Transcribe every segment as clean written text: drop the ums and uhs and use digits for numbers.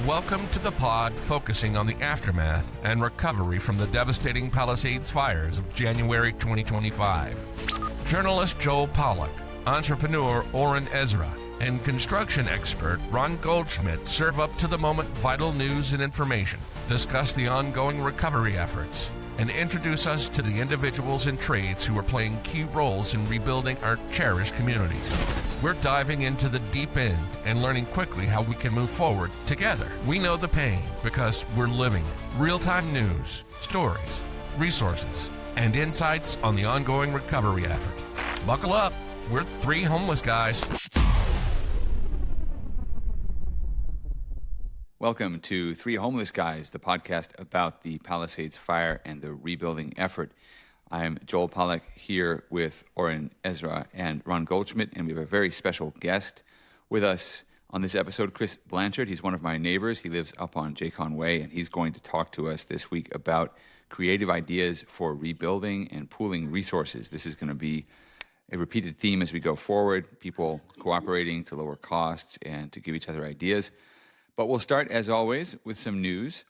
Welcome to the pod focusing on the aftermath and recovery from the devastating Palisades fires of January 2025. Journalist Joel Pollack, entrepreneur Oren Ezra, and construction expert Ron Goldschmidt serve up to the moment vital news and information, discuss the ongoing recovery efforts, and introduce us to the individuals and trades who are playing key roles in rebuilding our cherished communities. We're diving into the deep end and learning quickly how we can move forward together. We know the pain because we're living it. Real-time news, stories, resources, and insights on the ongoing recovery effort. Buckle up. We're three homeless guys. Welcome to Three Homeless Guys, the podcast about the Palisades fire and the rebuilding effort. I'm Joel Pollack here with Oren Ezra and Ron Goldschmidt, and we have a very special guest with us on this episode, Chris Blanchard. He's one of my neighbors. He lives up on Jaycon Way, and he's going to talk to us this week about creative ideas for rebuilding and pooling resources. This is going to be a repeated theme as we go forward, people cooperating to lower costs and to give each other ideas. But we'll start, as always, with some news.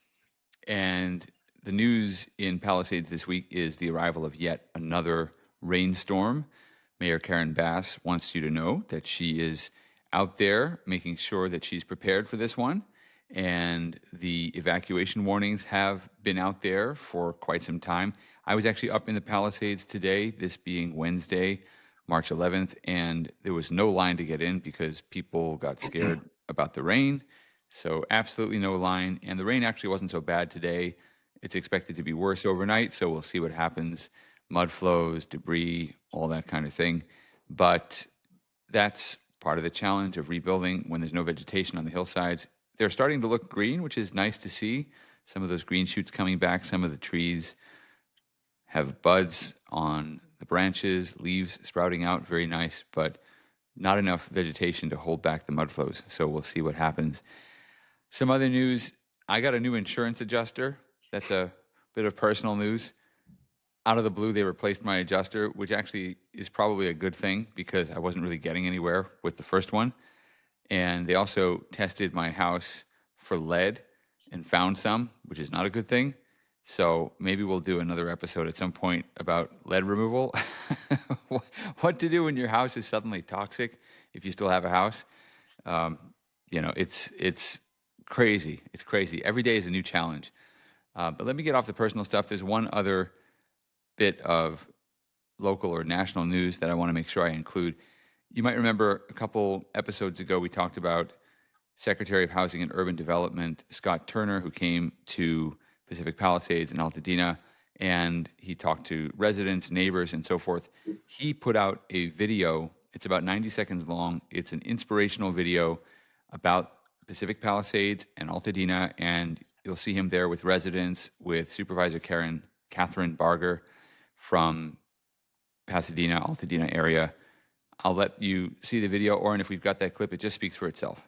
And the news in Palisades this week is the arrival of yet another rainstorm. Mayor Karen Bass wants you to know that she is out there making sure that she's prepared for this one. And the evacuation warnings have been out there for quite some time. I was actually up in the Palisades today, this being Wednesday, March 11th, and there was no line to get in because people got scared about the rain. So absolutely no line. And the rain actually wasn't so bad today. It's expected to be worse overnight, so we'll see what happens. Mud flows, debris, all that kind of thing. But that's part of the challenge of rebuilding when there's no vegetation on the hillsides. They're starting to look green, which is nice to see. Some of those green shoots coming back. Some of the trees have buds on the branches, leaves sprouting out, very nice, but not enough vegetation to hold back the mud flows. So we'll see what happens. Some other news, I got a new insurance adjuster. That's a bit of personal news. Out of the blue, they replaced my adjuster, which actually is probably a good thing because I wasn't really getting anywhere with the first one. And they also tested my house for lead and found some, which is not a good thing. So maybe we'll do another episode at some point about lead removal. What to do when your house is suddenly toxic if you still have a house. It's crazy. It's crazy. Every day is a new challenge. But let me get off the personal stuff. There's one other bit of local or national news that I want to make sure I include. You might remember a couple episodes ago, we talked about Secretary of Housing and Urban Development, Scott Turner, who came to Pacific Palisades and Altadena, and he talked to residents, neighbors, and so forth. He put out a video. It's about 90 seconds long. It's an inspirational video about Pacific Palisades and Altadena, and you'll see him there with residents, with Supervisor Catherine Barger from Pasadena, Altadena area. I'll let you see the video, or if we've got that clip, it just speaks for itself.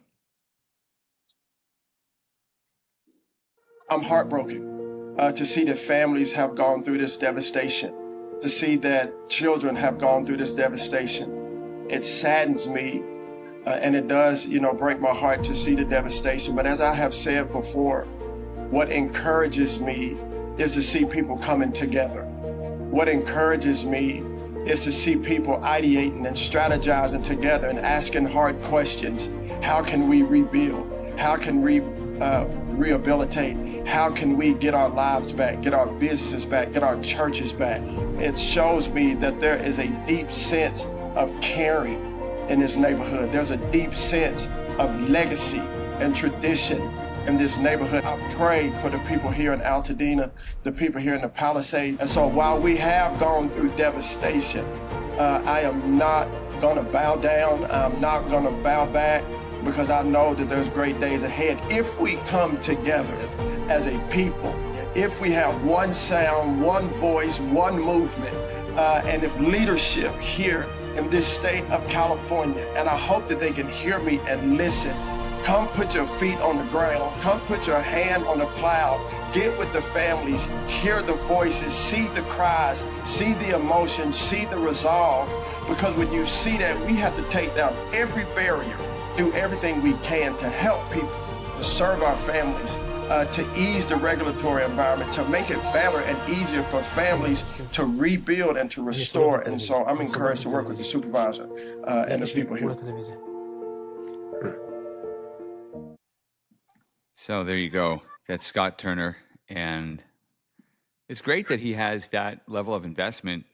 I'm heartbroken to see that families have gone through this devastation, to see that children have gone through this devastation. It saddens me. And it does, break my heart to see the devastation. But as I have said before, what encourages me is to see people coming together. What encourages me is to see people ideating and strategizing together and asking hard questions. How can we rebuild? How can we rehabilitate? How can we get our lives back, get our businesses back, get our churches back? It shows me that there is a deep sense of caring in this neighborhood. There's a deep sense of legacy and tradition in this neighborhood. I pray for the people here in Altadena, the people here in the Palisades. And so while we have gone through devastation, I am not gonna bow down. I'm not gonna bow back because I know that there's great days ahead. If we come together as a people, if we have one sound, one voice, one movement, and if leadership here in this state of California, and I hope that they can hear me and listen. Come put your feet on the ground. Come put your hand on the plow. Get with the families, hear the voices, see the cries, see the emotion, see the resolve. Because when you see that, we have to take down every barrier, do everything we can to help people serve our families, to ease the regulatory environment, to make it better and easier for families to rebuild and to restore. And so I'm encouraged to work with the supervisor and the people here. So there you go. That's Scott Turner. And it's great that he has that level of investment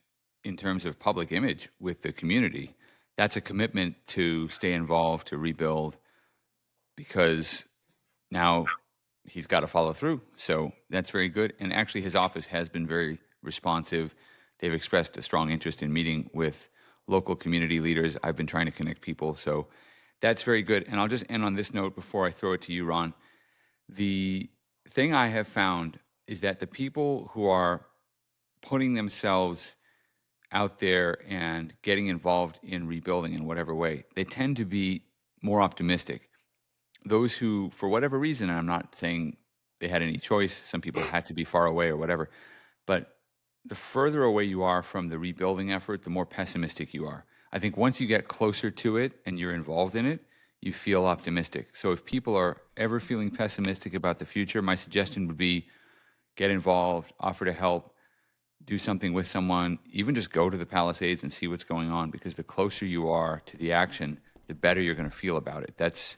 in terms of public image with the community. That's a commitment to stay involved, to rebuild, because now he's got to follow through. So that's very good. And actually, his office has been very responsive. They've expressed a strong interest in meeting with local community leaders. I've been trying to connect people. So that's very good. And I'll just end on this note before I throw it to you, Ron. The thing I have found is that the people who are putting themselves out there and getting involved in rebuilding in whatever way, they tend to be more optimistic. Those who, for whatever reason, and I'm not saying they had any choice, some people had to be far away or whatever, but the further away you are from the rebuilding effort, the more pessimistic you are. I think once you get closer to it and you're involved in it, you feel optimistic. So if people are ever feeling pessimistic about the future, my suggestion would be get involved, offer to help, do something with someone, even just go to the Palisades and see what's going on, because the closer you are to the action, the better you're going to feel about it. That's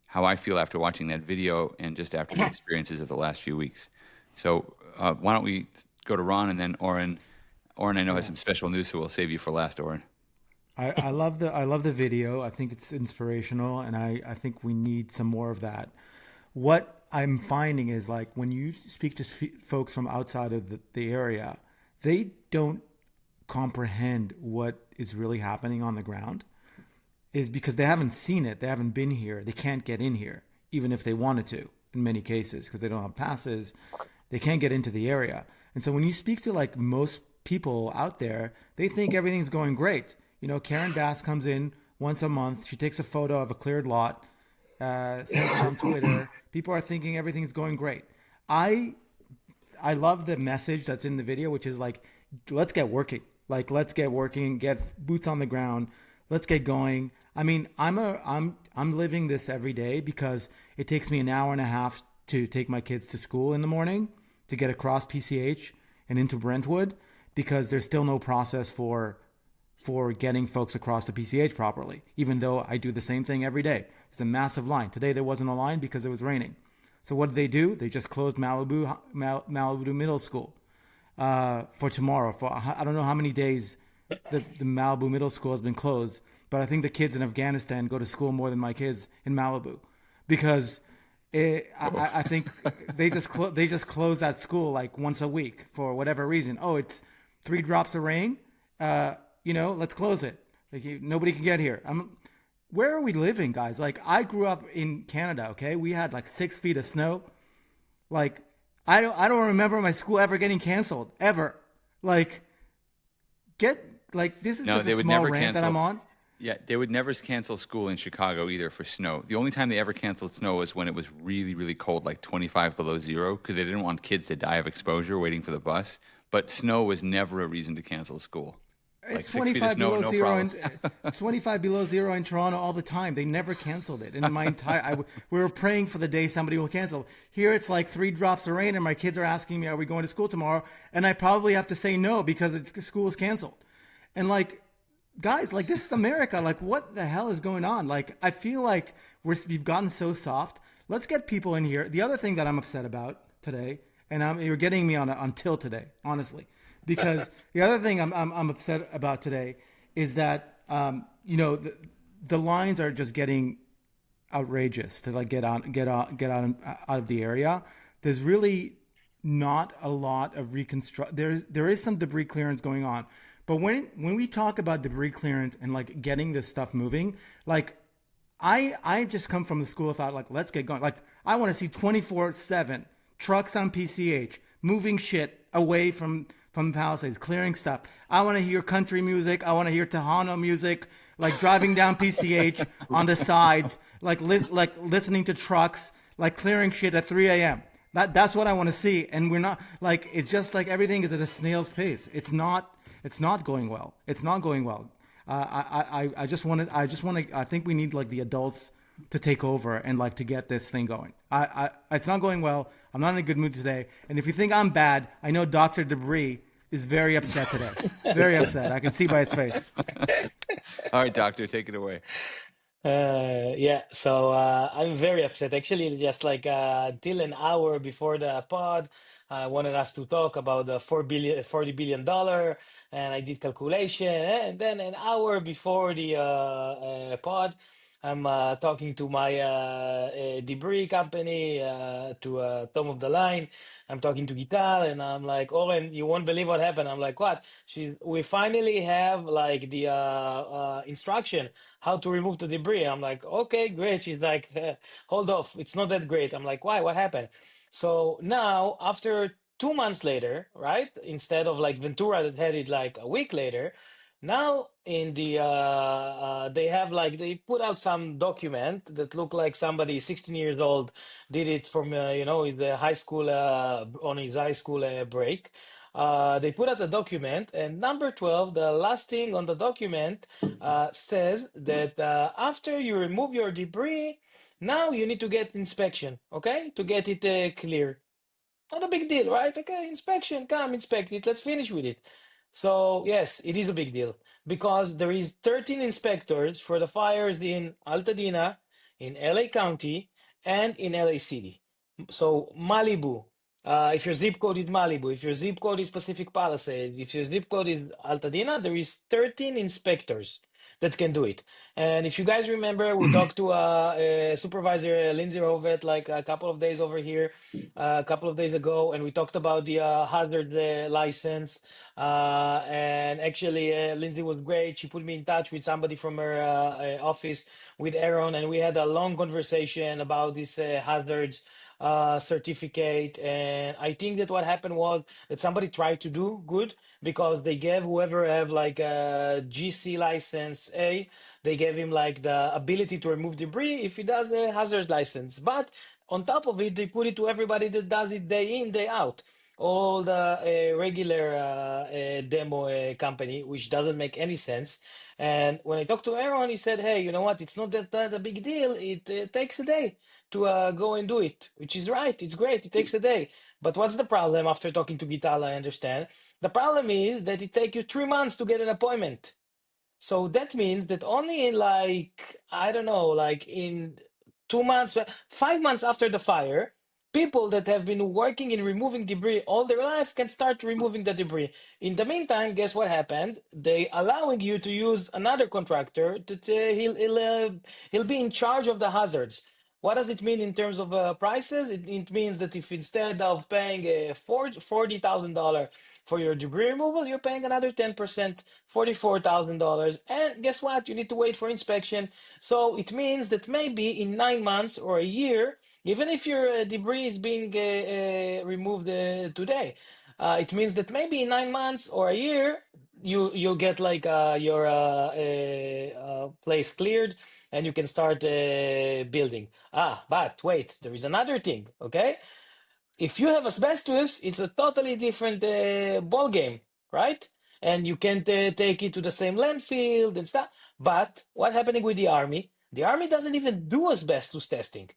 how I feel after watching that video and just after the experiences of the last few weeks. So why don't we go to Ron and then Oren. Oren, I know, has some special news, so we'll save you for last, Oren. I love the video. I think it's inspirational, and I think we need some more of that. What I'm finding is, like, when you speak to folks from outside of the area, they don't comprehend what is really happening on the ground, is because they haven't seen it. They haven't been here. They can't get in here, even if they wanted to, in many cases, because they don't have passes. They can't get into the area. And so when you speak to, like, most people out there, they think everything's going great. You know, Karen Bass comes in once a month. She takes a photo of a cleared lot, sends it on Twitter. People are thinking everything's going great. I love the message that's in the video, which is like, let's get working. Like, let's get working, get boots on the ground. Let's get going. I mean, I'm living this every day because it takes me an hour and a half to take my kids to school in the morning to get across PCH and into Brentwood, because there's still no process for getting folks across the PCH properly, even though I do the same thing every day. It's a massive line. Today there wasn't a line because it was raining. So what did they do? They just closed Malibu Middle School for tomorrow. For I don't know how many days the Malibu Middle School has been closed, but I think the kids in Afghanistan go to school more than my kids in Malibu, because I think they just close that school like once a week for whatever reason. Oh, it's 3 drops of rain. Let's close it. Like, nobody can get here. Where are we living, guys? Like, I grew up in Canada. Okay, we had like 6 feet of snow. Like, I don't remember my school ever getting canceled ever. Like, this is just a small rant that I'm on. Yeah, they would never cancel school in Chicago either for snow. The only time they ever canceled snow was when it was really, really cold, like 25 below zero, because they didn't want kids to die of exposure waiting for the bus. But snow was never a reason to cancel school. It's like 25 below zero. It's 25 below zero in Toronto all the time. They never canceled it. In my we were praying for the day somebody will cancel. Here it's like 3 drops of rain, and my kids are asking me, "Are we going to school tomorrow?" And I probably have to say no because school is canceled. And like, guys, like, this is America. Like, what the hell is going on? Like, I feel like we've gotten so soft. Let's get people in here. The other thing that I'm upset about today, and you're getting me on tilt today, honestly. Because the other thing I'm upset about today is that the lines are just getting outrageous to like get out of the area. There's really not a lot of reconstruct. There is some debris clearance going on, but when we talk about debris clearance and like getting this stuff moving, like I just come from the school of thought, like, let's get going. Like, I want to see 24/7 trucks on PCH moving shit away from the Palisades, clearing stuff. I want to hear country music. I want to hear Tejano music, like driving down PCH on the sides, like listening to trucks, like clearing shit at 3 a.m. That's what I want to see. And we're not, like, it's just like everything is at a snail's pace. It's not going well. It's not going well. I think we need like the adults to take over and like to get this thing going. It's not going well. I'm not in a good mood today. And if you think I'm bad, I know Dr. Debris is very upset today. Very upset. I can see by his face. All right, doctor, take it away. So I'm very upset. Actually, just like till an hour before the pod, I wanted us to talk about the $40 billion, and I did calculation. And then an hour before the pod, I'm talking to my debris company, to Tom of the Line. I'm talking to Gital, and I'm like, Oren, you won't believe what happened. I'm like, what? We finally have like the instruction how to remove the debris. I'm like, okay, great. She's like, hold off. It's not that great. I'm like, why? What happened? So now, after 2 months later, right? Instead of like Ventura that had it like a week later, now in the they have like they put out some document that look like somebody 16 years old did it from his high school on his high school break. They put out a document, and number 12, the last thing on the document, says that after you remove your debris, now you need to get inspection, okay, to get it clear. Not a big deal, right? Okay, inspection, come inspect it. Let's finish with it. So yes, it is a big deal because there is 13 inspectors for the fires in Altadena, in LA County, and in LA City. So Malibu, if your zip code is Malibu, if your zip code is Pacific Palisades, if your zip code is Altadena, there is 13 inspectors that can do it. And if you guys remember, we talked to Supervisor Lindsay Rovet like a couple of days over here, a couple of days ago, and we talked about the hazard license. And actually, Lindsay was great. She put me in touch with somebody from her office, with Aaron, and we had a long conversation about this hazards certificate. And I think that what happened was that somebody tried to do good because they gave whoever have like a GC license A, they gave him like the ability to remove debris if he does a hazard license. But on top of it, they put it to everybody that does it day in, day out. All the regular demo company, which doesn't make any sense. And when I talked to Aaron, he said, hey, you know what? It's not that a big deal. It takes a day to go and do it, which is right. It's great. It takes a day. But what's the problem after talking to Gital? I understand. The problem is that it takes you 3 months to get an appointment. So that means that only in like, I don't know, like in 2 months, 5 months after the fire, people that have been working in removing debris all their life can start removing the debris. In the meantime, guess what happened? They allowing you to use another contractor that he'll be in charge of the hazards. What does it mean in terms of prices? It means that if instead of paying $40,000 for your debris removal, you're paying another 10%, $44,000. And guess what? You need to wait for inspection. So it means that maybe in 9 months or a year, even if your debris is being removed today, it means that maybe in 9 months or a year, you'll get like your place cleared and you can start building. But wait, there is another thing, okay? If you have asbestos, it's a totally different ball game, right? And you can't take it to the same landfill and stuff. But what's happening with the army? The army doesn't even do asbestos testing.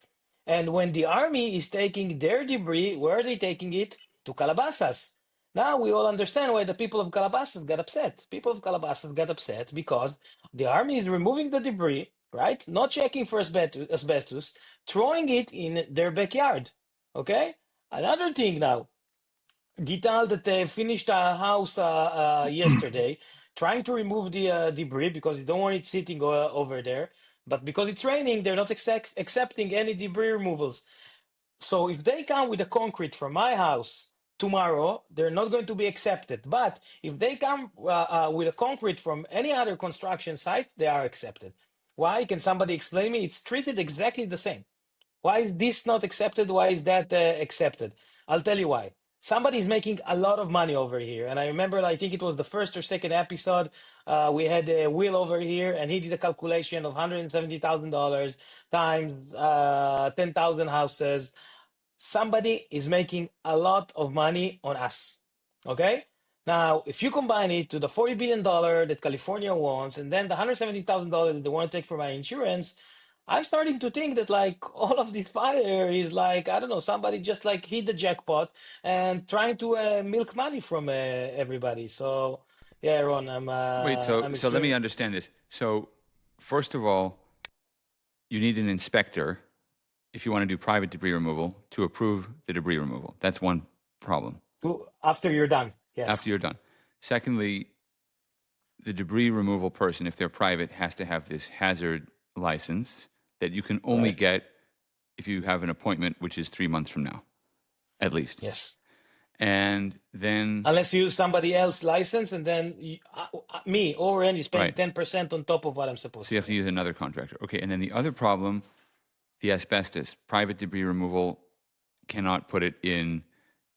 And when the army is taking their debris, where are they taking it? To Calabasas. Now we all understand why the people of Calabasas got upset. People of Calabasas got upset because the army is removing the debris, right? Not checking for asbestos, throwing it in their backyard. Okay? Another thing now, Gital that finished a house yesterday, trying to remove the debris because they don't want it sitting over there. But because it's raining, they're not accepting any debris removals. So if they come with the concrete from my house tomorrow, they're not going to be accepted. But if they come with a concrete from any other construction site, they are accepted. Why? Can somebody explain me? It's treated exactly the same. Why is this not accepted? Why is that accepted? I'll tell you why. Somebody is making a lot of money over here. And I remember, I think it was the first or second episode, we had Will over here, and he did a calculation of $170,000 times 10,000 houses. Somebody is making a lot of money on us, okay? Now, if you combine it to the $40 billion that California wants, and then the $170,000 that they want to take for my insurance, I'm starting to think that like all of this fire is like, I don't know, somebody just like hit the jackpot and trying to milk money from everybody. So yeah, Ron, Wait, so I'm so let me extremely. understand this. So first of all, you need an inspector if you want to do private debris removal to approve the debris removal. That's one problem After you're done. after Yes, you're done. Secondly, the debris removal person, if they're private, has to have this hazard license that you can only correct. get if you have an appointment, which is 3 months from now, at least. Yes. And then, Unless you use somebody else's license, and then me or Randy is paying right, 10% on top of what I'm so supposed you to have to pay. use another contractor. Okay, and then the other problem, the asbestos. Private debris removal cannot put it in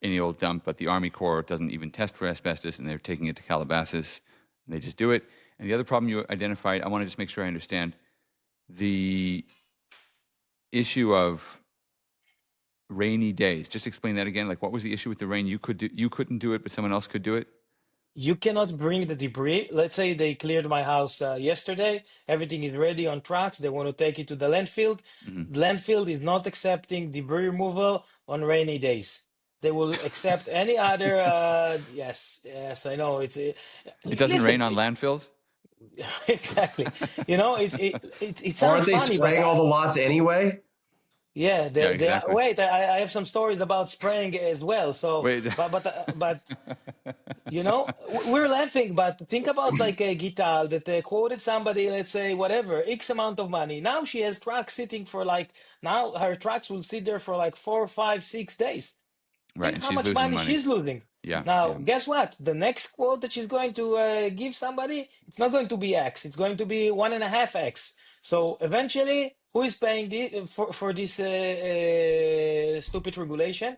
any old dump, but the Army Corps doesn't even test for asbestos, and they're taking it to Calabasas, and they just do it. And the other problem you identified, I want to just make sure I understand the issue of rainy days. Just explain that again. Like, what was the issue with the rain? You couldn't do it, but someone else could do it. You cannot bring the debris. Let's say they cleared my house yesterday. Everything is ready on trucks. They want to take it to the landfill. Mm-hmm. The landfill is not accepting debris removal on rainy days. They will accept any other. Yes, yes, I know. It doesn't Listen, rain on landfills? exactly. You know, it sounds Aren't they funny, but spraying all the lots anyway? yeah, Yeah, they exactly. wait. I have some stories about spraying as well. So, Wait. but you know, we're laughing, but think about like a Gital that quoted somebody, let's say whatever, X amount of money. Now she has trucks sitting for like, now her trucks will sit there for like 4, 5, 6 days. Right, Think and how she's much losing money money. she's losing. Yeah, Now, yeah. guess what? The next quote that she's going to give somebody, it's not going to be X. It's going to be 1.5X. So eventually, who is paying for this stupid regulation?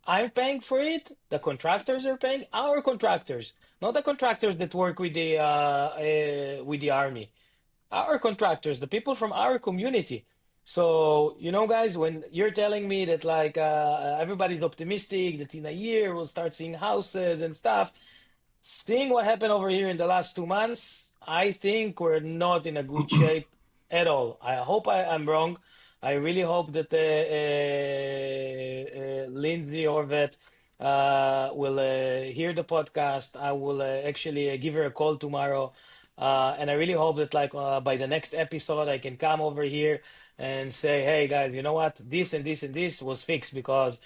I'm paying for it. The contractors are paying. Our contractors, not the contractors that work with the army. Our contractors, the people from our community. So, you know, guys, when you're telling me that like everybody's optimistic that in a year we'll start seeing houses and stuff, seeing what happened over here in the last 2 months, I think we're not in a good shape at all. I hope I'm wrong. I really hope that Lindsay Orvet will hear the podcast. I will actually give her a call tomorrow. And I really hope that like by the next episode, I can come over here and say, hey guys, you know what? This and this and this was fixed because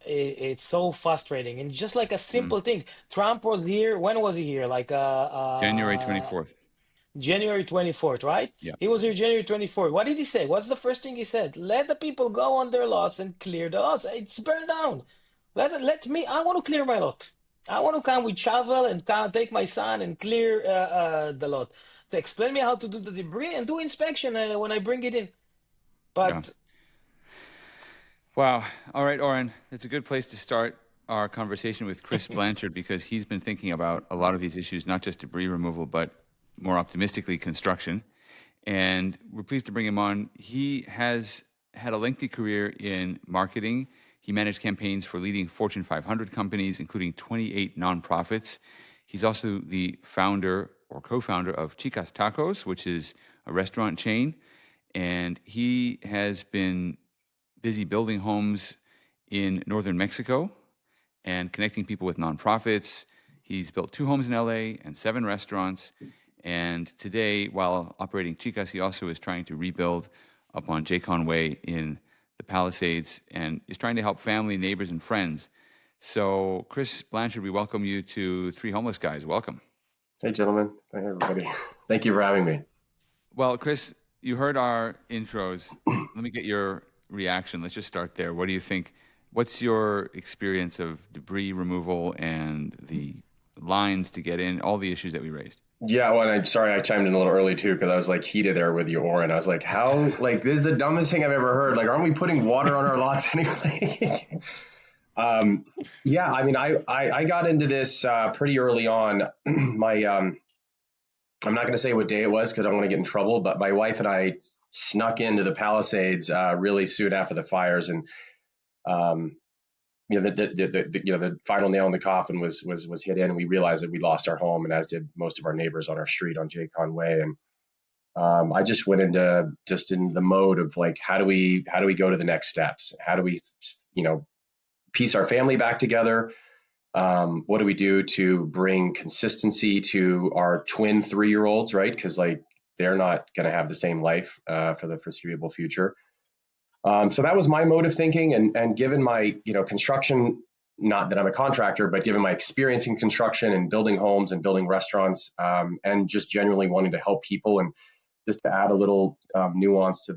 it's so frustrating. And just like a Mm. simple thing, Trump was here. When was he here? Like January 24th. January 24th, right? Yeah. He was here January 24th. What did he say? What's the first thing he said? Let the people go on their lots and clear the lots. It's burned down. Let me, I want to clear my lot. I want to come with shovel and take my son and clear the lot. To explain me how to do the debris and do inspection when I bring it in. Yeah. But Wow. All right, Oren. It's a good place to start our conversation with Chris Blanchard because he's been thinking about a lot of these issues, not just debris removal, but more optimistically, construction. And we're pleased to bring him on. He has had a lengthy career in marketing. He managed campaigns for leading Fortune 500 companies, including 28 nonprofits. He's also the founder or co-founder of Chicas Tacos, which is a restaurant chain. And he has been busy building homes in northern Mexico and connecting people with nonprofits. He's built 2 homes in LA and 7 restaurants. And today, while operating Chicas, he also is trying to rebuild up on Jaycon Way in the Palisades and is trying to help family, neighbors, and friends. So, Chris Blanchard, we welcome you to Three Homeless Guys. Welcome. Hey, gentlemen. Hey, everybody. Thank you for having me. Well, Chris, you heard our intros. Let me get your reaction. Let's just start there. What do you think? What's your experience of debris removal and the lines to get in, all the issues that we raised? Yeah, well, I'm sorry I chimed in a little early too because I was like heated there with you, Oren. I was like, how? Like, this is the dumbest thing I've ever heard. Like, aren't we putting water on our lots anyway? Yeah, I mean, I got into this pretty early on. I'm not going to say what day it was because I don't want to get in trouble, but my wife and I snuck into the Palisades really soon after the fires, and um, the final nail in the coffin was hit in, and we realized that we lost our home, and as did most of our neighbors on our street on Jaycon Way. And I just went into in the mode of like, how do we go to the next steps? How do we, piece our family back together? What do we do to bring consistency to our twin 3-year-olds, right? Because like they're not going to have the same life for the foreseeable future. So that was my mode of thinking, and given my construction, not that I'm a contractor, but given my experience in construction and building homes and building restaurants, and just genuinely wanting to help people, and just to add a little nuance to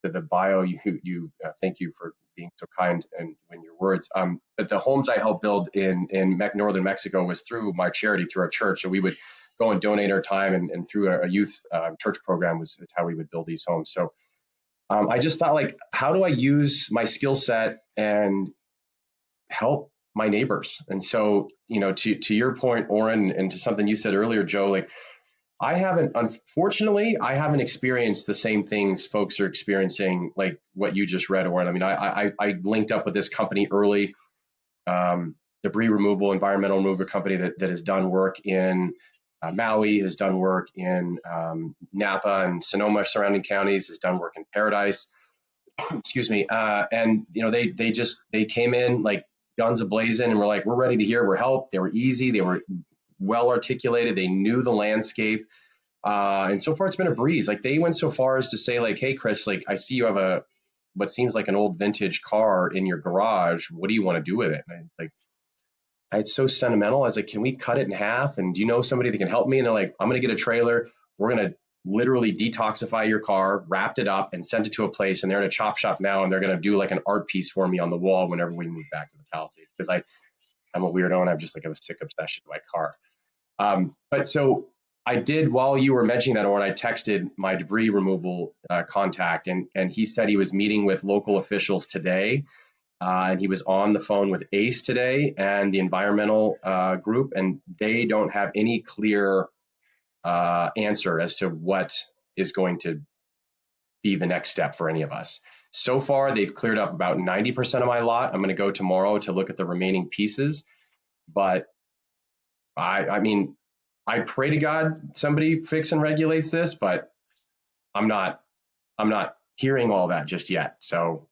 the bio, you thank you for being so kind and in your words. But the homes I helped build in northern Mexico was through my charity, through our church. So we would go and donate our time, and through a youth church program is how we would build these homes. So I just thought, like, how do I use my skill set and help my neighbors? And so, to your point, Oren, and to something you said earlier, Joe, like, unfortunately, I haven't experienced the same things folks are experiencing, like what you just read, Oren. I mean, I linked up with this company early, debris removal, environmental removal company that has done work in Maui, has done work in Napa and Sonoma surrounding counties, has done work in Paradise. Excuse me. And they came in like guns a-blazing, and were like, we're ready to hear, we're help. They were easy. They were well articulated. They knew the landscape. And so far it's been a breeze. Like, they went so far as to say, like, hey, Chris, like, I see you have what seems like an old vintage car in your garage. What do you want to do with it? And it's so sentimental. I was like, can we cut it in half? And do you know somebody that can help me? And they're like, I'm going to get a trailer. We're going to literally detoxify your car, wrapped it up, and send it to a place. And they're in a chop shop now, and they're going to do like an art piece for me on the wall whenever we move back to the Palisades. Because I'm a weirdo, and I have just like a sick obsession with my car. But so I did, while you were mentioning that, Oren, I texted my debris removal contact, and he said he was meeting with local officials today. And he was on the phone with ACE today and the environmental group, and they don't have any clear answer as to what is going to be the next step for any of us. So far, they've cleared up about 90% of my lot. I'm going to go tomorrow to look at the remaining pieces. But I mean, I pray to God somebody fix and regulates this, but I'm not hearing all that just yet. So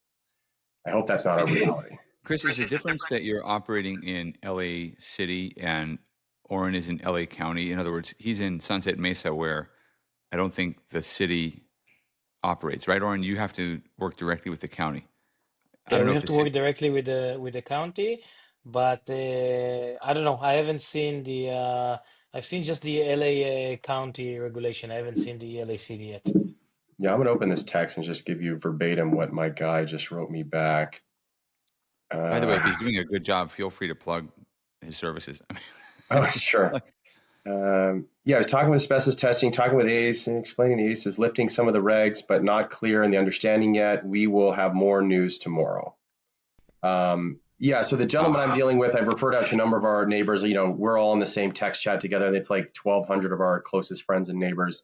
I hope that's not our reality. Chris, is the difference that you're operating in LA City and Oren is in LA County? In other words, he's in Sunset Mesa, where I don't think the city operates, right, Oren? You have to work directly with the county. I Yeah, don't know we if have the to work city. directly with the county, but I don't know. I haven't seen I've seen just the LA county regulation. I haven't seen the LA city yet. Yeah, I'm going to open this text and just give you verbatim what my guy just wrote me back. By the way, if he's doing a good job, feel free to plug his services. Oh, sure. Yeah, I was talking with asbestos testing, talking with ACE, and explaining the ACE is lifting some of the regs, but not clear in the understanding yet. We will have more news tomorrow. Yeah, so the gentleman I'm dealing with, I've referred out to a number of our neighbors. We're all in the same text chat together. It's like 1,200 of our closest friends and neighbors.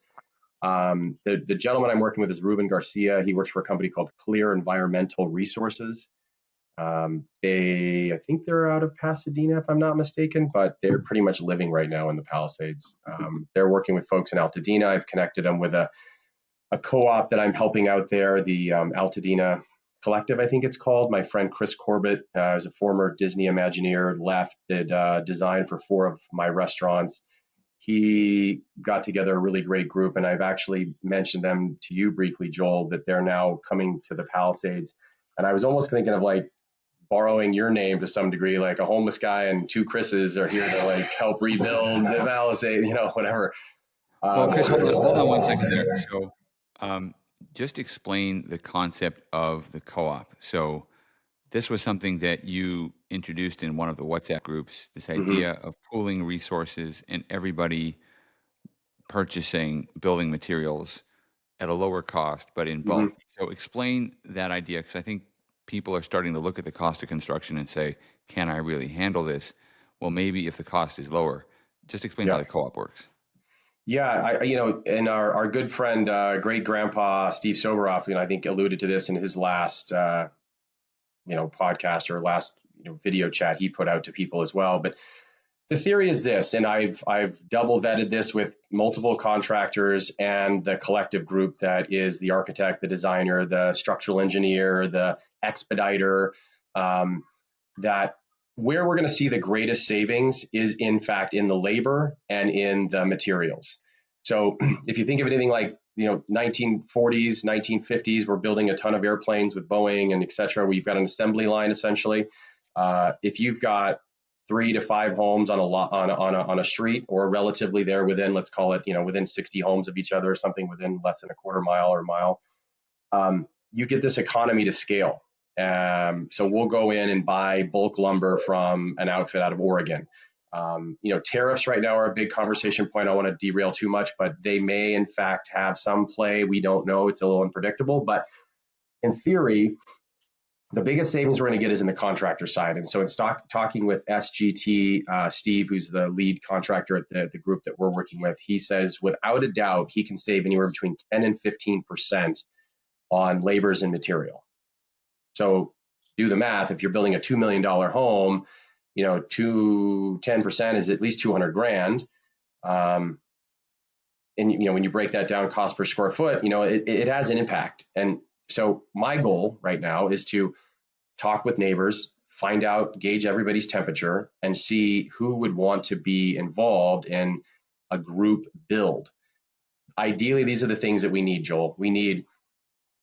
The gentleman I'm working with is Ruben Garcia. He works for a company called Clear Environmental Resources. I think they're out of Pasadena, if I'm not mistaken, but they're pretty much living right now in the Palisades. They're working with folks in Altadena. I've connected them with a co-op that I'm helping out there, the Altadena Collective, I think it's called. My friend Chris Corbett is a former Disney Imagineer, did design for 4 of my restaurants. He got together a really great group, and I've actually mentioned them to you briefly, Joel, that they're now coming to the Palisades. And I was almost thinking of like borrowing your name to some degree, like a homeless guy and 2 Chris's are here to like help rebuild the Palisade, whatever. Well, Chris, hold on 1 second there. So just explain the concept of the co-op. So this was something that you introduced in one of the WhatsApp groups, this idea of pooling resources and everybody purchasing building materials at a lower cost, but in bulk. So explain that idea, because I think people are starting to look at the cost of construction and say, can I really handle this? Well, maybe if the cost is lower. Just explain how the co-op works. Yeah, and our good friend, great grandpa Steve Soberoff, I think alluded to this in his last, podcast or last, video chat he put out to people as well. But The theory is this, and I've double vetted this with multiple contractors and the collective group that is the architect, the designer, the structural engineer, the expediter, that where we're going to see the greatest savings is in fact in the labor and in the materials. So if you think of anything like 1940s, 1950s, we're building a ton of airplanes with Boeing and et cetera. We've got an assembly line essentially. If you've got 3 to 5 homes on a street, or relatively there within, let's call it, within 60 homes of each other, or something within less than a quarter mile or mile, you get this economy to scale. So we'll go in and buy bulk lumber from an outfit out of Oregon. Tariffs right now are a big conversation point. I don't want to derail too much, but they may in fact have some play. We don't know. It's a little unpredictable, but in theory, the biggest savings we're going to get is in the contractor side. And so in talking with SGT, Steve, who's the lead contractor at the group that we're working with, he says without a doubt, he can save anywhere between 10 and 15% on labors and material. So do the math. If you're building a $2 million home, 10% is at least 200 grand. And when you break that down cost per square foot, it has an impact. And so my goal right now is to talk with neighbors, gauge everybody's temperature, and see who would want to be involved in a group build. Ideally, these are the things that we need, Joel. We need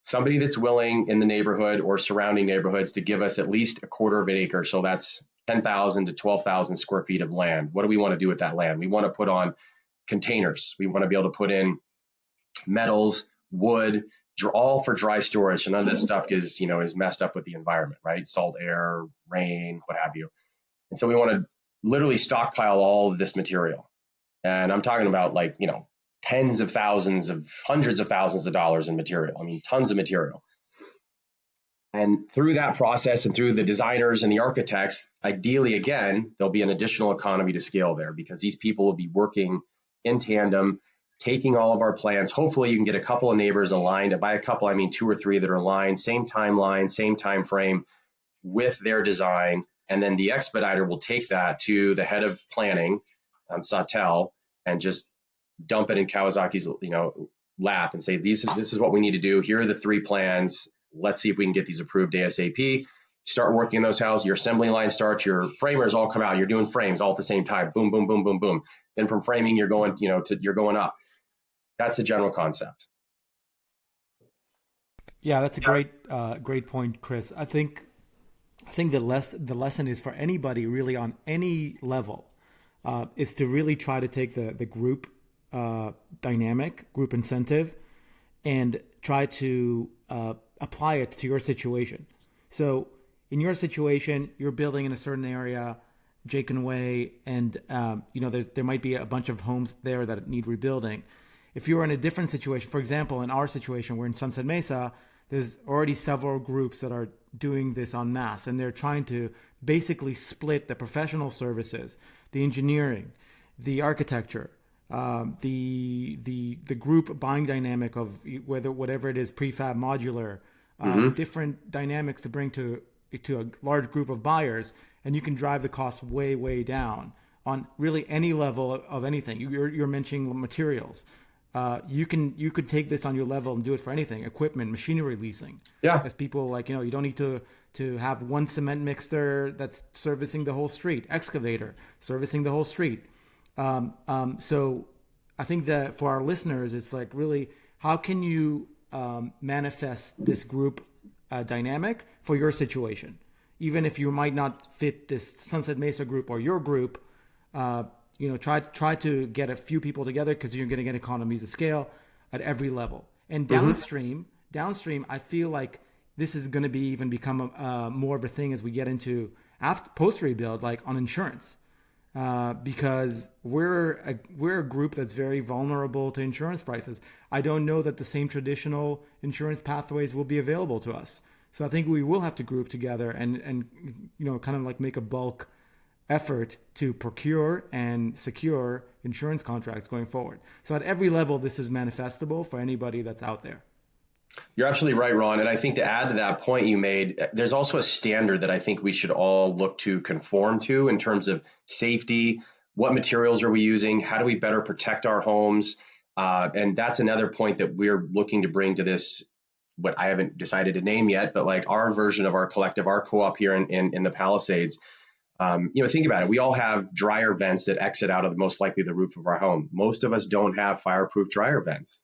somebody that's willing in the neighborhood or surrounding neighborhoods to give us at least a quarter of an acre. So that's 10,000 to 12,000 square feet of land. What do we want to do with that land? We want to put on containers. We want to be able to put in metals, wood, all for dry storage. So none of this stuff is messed up with the environment, right? Salt air, rain, what have you. And so we want to literally stockpile all of this material. And I'm talking about tens of thousands of hundreds of thousands of dollars in material. I mean, tons of material. And through that process and through the designers and the architects, ideally, again, there'll be an additional economy to scale there because these people will be working in tandem, taking all of our plans. Hopefully you can get a couple of neighbors aligned. And by a couple, I mean 2 or 3 that are aligned, same timeline, same time frame with their design. And then the expediter will take that to the head of planning on Sautel and just dump it in Kawasaki's lap and say, this is what we need to do. Here are the 3 plans. Let's see if we can get these approved ASAP. Start working those houses. Your assembly line starts. Your framers all come out. You're doing frames all at the same time. Boom, boom, boom, boom, boom. Then from framing, you're going, you're going up. That's the general concept. Yeah, that's a great point, Chris. I think the lesson is for anybody really on any level is to really try to take the group dynamic, group incentive, and try to apply it to your situation. So in your situation, you're building in a certain area, Jakin Way, and there might be a bunch of homes there that need rebuilding. If you're in a different situation, for example, in our situation, we're in Sunset Mesa, there's already several groups that are doing this en masse, and they're trying to basically split the professional services, the engineering, the architecture, the group buying dynamic of whatever it is, prefab, modular, different dynamics to bring to a large group of buyers, and you can drive the costs way, way down on really any level of anything. You're mentioning materials. You could take this on your level and do it for anything, equipment, machinery leasing. Yeah. As people you don't need to have one cement mixer that's servicing the whole street, excavator servicing the whole street. So I think that for our listeners, it's really, how can you manifest this group dynamic for your situation? Even if you might not fit this Sunset Mesa group or your group, try to get a few people together because you're going to get economies of scale at every level. And downstream, I feel like this is going to become more of a thing as we get into post rebuild, like on insurance, because we're a group that's very vulnerable to insurance prices. I don't know that the same traditional insurance pathways will be available to us. So I think we will have to group together and kind of make a bulk effort to procure and secure insurance contracts going forward. So at every level, this is manifestable for anybody that's out there. You're absolutely right, Ron. And I think to add to that point you made, there's also a standard that I think we should all look to conform to in terms of safety, what materials are we using? How do we better protect our homes? And that's another point that we're looking to bring to this, what I haven't decided to name yet, but like our version of our collective, our co-op here in the Palisades. Think about it. We all have dryer vents that exit out of most likely the roof of our home. Most of us don't have fireproof dryer vents.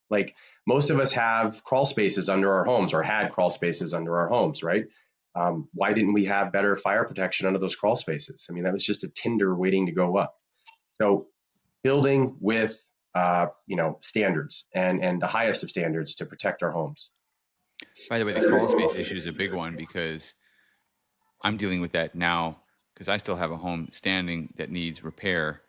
Like most of us have crawl spaces under our homes or had crawl spaces under our homes, right? Why didn't we have better fire protection under those crawl spaces? I mean, that was just a tinder waiting to go up. So building with, standards and the highest of standards to protect our homes. By the way, the crawl space issue is a big one because I'm dealing with that now because I still have a home standing that needs repair.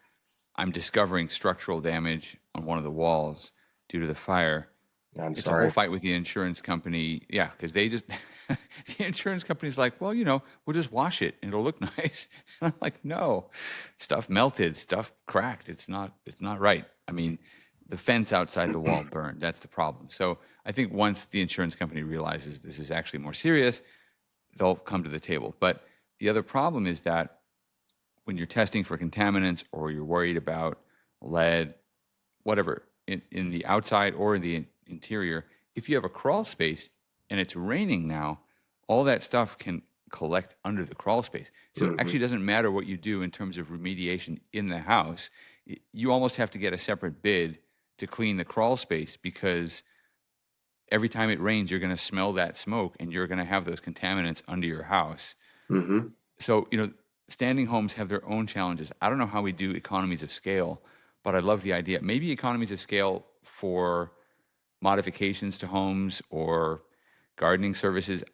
I'm discovering structural damage on one of the walls due to the fire. It's a whole fight with the insurance company. Yeah, because they just, the insurance company's like, well, we'll just wash it and it'll look nice. And I'm like, no, stuff melted, stuff cracked. It's not right. I mean, the fence outside the wall burned. That's the problem. So I think once the insurance company realizes this is actually more serious, they'll come to the table. But the other problem is that when you're testing for contaminants or you're worried about lead, whatever, in the outside or in the interior, if you have a crawl space and it's raining now, all that stuff can collect under the crawl space. So it actually doesn't matter what you do in terms of remediation in the house. You almost have to get a separate bid to clean the crawl space because every time it rains, you're going to smell that smoke and you're going to have those contaminants under your house. So, standing homes have their own challenges. I don't know how we do economies of scale, but I love the idea. Maybe economies of scale for modifications to homes or gardening services.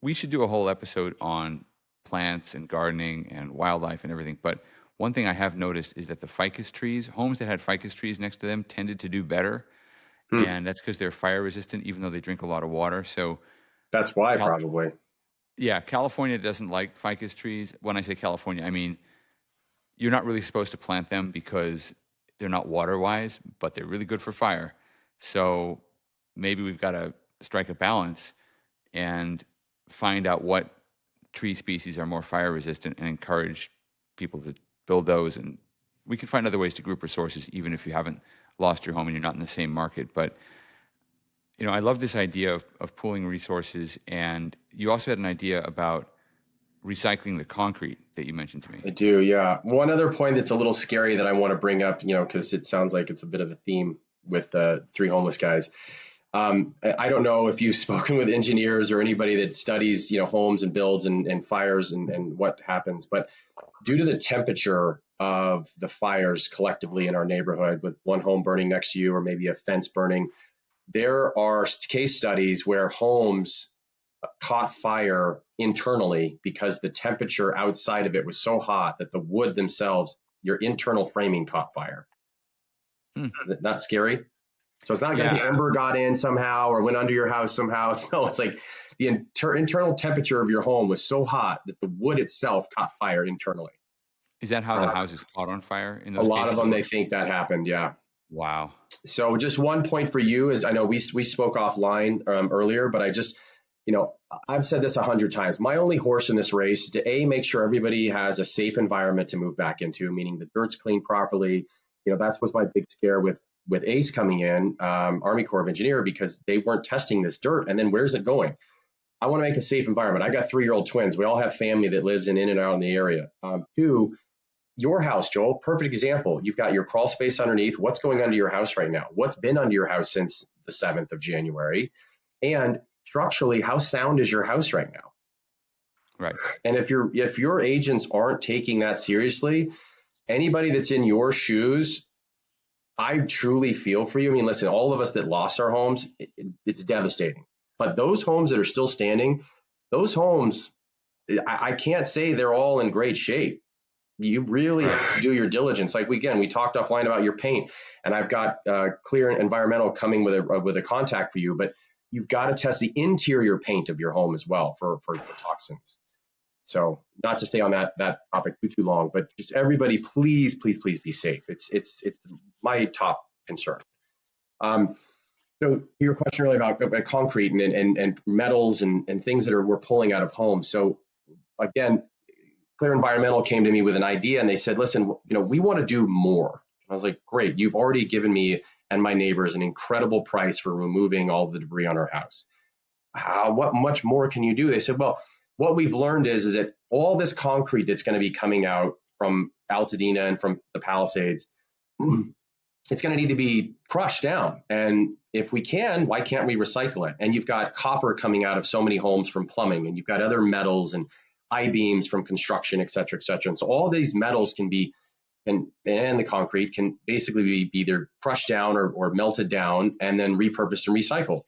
We should do a whole episode on plants and gardening and wildlife and everything. But one thing I have noticed is that the ficus trees, homes that had ficus trees next to them tended to do better. And that's because they're fire resistant, even though they drink a lot of water. So that's why probably. Yeah, California doesn't like ficus trees. When I say California, I mean, you're not really supposed to plant them because they're not water-wise, but they're really good for fire. So maybe we've got to strike a balance and find out what tree species are more fire-resistant and encourage people to build those. And we can find other ways to group resources, even if you haven't lost your home and you're not in the same market. But I love this idea of pooling resources. And you also had an idea about recycling the concrete that you mentioned to me. I do, yeah. One other point that's a little scary that I want to bring up, because it sounds like it's a bit of a theme with the three homeless guys. I don't know if you've spoken with engineers or anybody that studies, homes and builds and fires and what happens, but due to the temperature of the fires collectively in our neighborhood, with one home burning next to you or maybe a fence burning, there are case studies where homes caught fire internally because the temperature outside of it was so hot that the wood themselves, your internal framing, caught fire. Is it not scary? So it's not like the ember got in somehow or went under your house somehow. It's like the internal temperature of your home was so hot that the wood itself caught fire internally. Is that how the houses caught on fire in those cases? A lot of them, or? They think that happened, yeah. Wow. So just one point for you is, I know we spoke offline earlier, but I just, I've said this 100 times. My only horse in this race is to make sure everybody has a safe environment to move back into, meaning the dirt's cleaned properly. That's what's my big scare with ACE coming in, Army Corps of Engineer, because they weren't testing this dirt. And then where's it going? I want to make a safe environment. I got 3-year-old twins. We all have family that lives in and out in the area. Two, your house, Joel, perfect example. You've got your crawl space underneath. What's going under your house right now? What's been under your house since the 7th of January? And structurally, how sound is your house right now? Right. And if your agents aren't taking that seriously, anybody that's in your shoes, I truly feel for you. I mean, listen, all of us that lost our homes, it's devastating. But those homes that are still standing, those homes, I can't say they're all in great shape. You really have to do your diligence. Like we talked offline about your paint, and I've got Clear Environmental coming with a contact for you, but you've got to test the interior paint of your home as well for toxins. So not to stay on that topic too long, but just everybody, please be safe. It's my top concern. So your question earlier about concrete and metals and things that we're pulling out of homes. So again, Clear Environmental came to me with an idea, and they said, listen, we want to do more. And I was like, great, you've already given me and my neighbors an incredible price for removing all of the debris on our house. What much more can you do? They said, well, what we've learned is that all this concrete that's going to be coming out from Altadena and from the Palisades, it's going to need to be crushed down. And if we can, why can't we recycle it? And you've got copper coming out of so many homes from plumbing, and you've got other metals and I-beams from construction, et cetera, et cetera. And so all these metals can be, and the concrete can basically be either crushed down or melted down and then repurposed and recycled.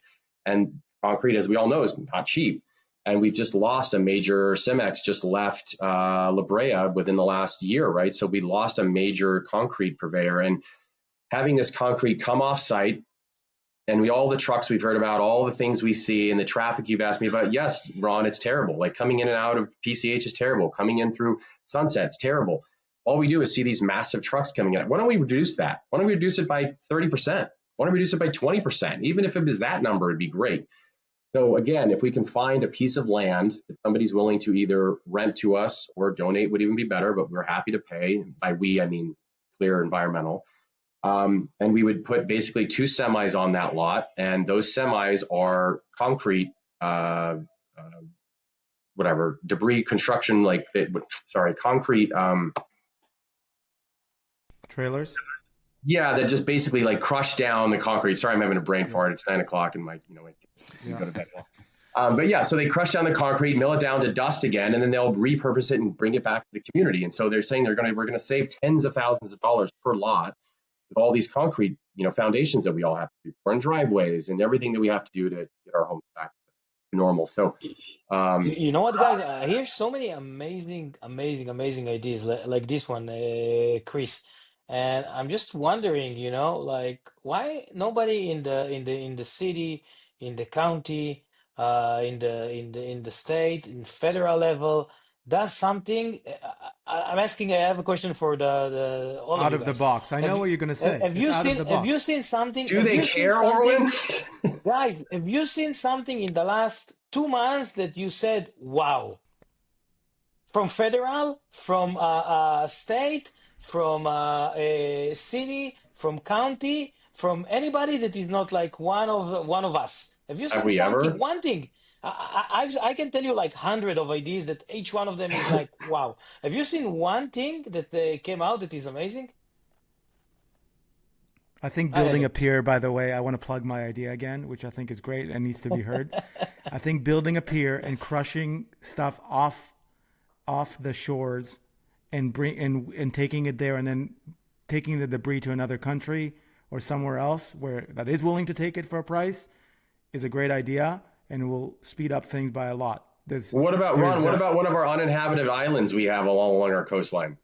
And concrete, as we all know, is not cheap. And we've just lost a major, Cemex just left La Brea within the last year, right? So we lost a major concrete purveyor. And having this concrete come off site, and all the trucks we've heard about, all the things we see, and the traffic you've asked me about, yes, Ron, it's terrible. Like coming in and out of PCH is terrible. Coming in through Sunset's terrible. All we do is see these massive trucks coming in. Why don't we reduce that? Why don't we reduce it by 30%? Why don't we reduce it by 20%? Even if it was that number, it'd be great. So again, if we can find a piece of land that somebody's willing to either rent to us or donate would even be better, but we're happy to pay. By we, I mean Clear Environmental. And we would put basically 2 semis on that lot, and those semis are concrete, debris construction, concrete. Trailers? Yeah, that just basically like crush down the concrete. Sorry, I'm having a brain fart. It's 9 o'clock and my kids go to bed now. But yeah, so they crush down the concrete, mill it down to dust again, and then they'll repurpose it and bring it back to the community. And so they're saying we're going to save tens of thousands of dollars per lot with all these concrete, foundations that we all have to do, and driveways and everything that we have to do to get our homes back to normal. So, You know what, guys? I hear so many amazing ideas like this one, Chris. And I'm just wondering, like why nobody in the city, in the county, in the state, in federal level does something. I'm asking. I have a question for the all of Out you of the guys. box. I know what you're going to say. Have you It's out of seen? the Have you box. seen something? do Have they you seen care, something? Orwin? Guys, have you seen something in the last 2 months that you said, wow, from federal, from state, from city, from county, from anybody that is not like one of us? Have you Have seen we something, ever? one thing? I can tell you like 100 of ideas that each one of them is like, wow. Have you seen one thing that came out that is amazing? I think I building a haven't. pier, by the way, I want to plug my idea again, which I think is great and needs to be heard. I think building a pier and crushing stuff off the shores and taking it there, and then taking the debris to another country or somewhere else where that is willing to take it for a price is a great idea, and will speed up things by a lot. What about Ron? What about one of our uninhabited islands we have along our coastline?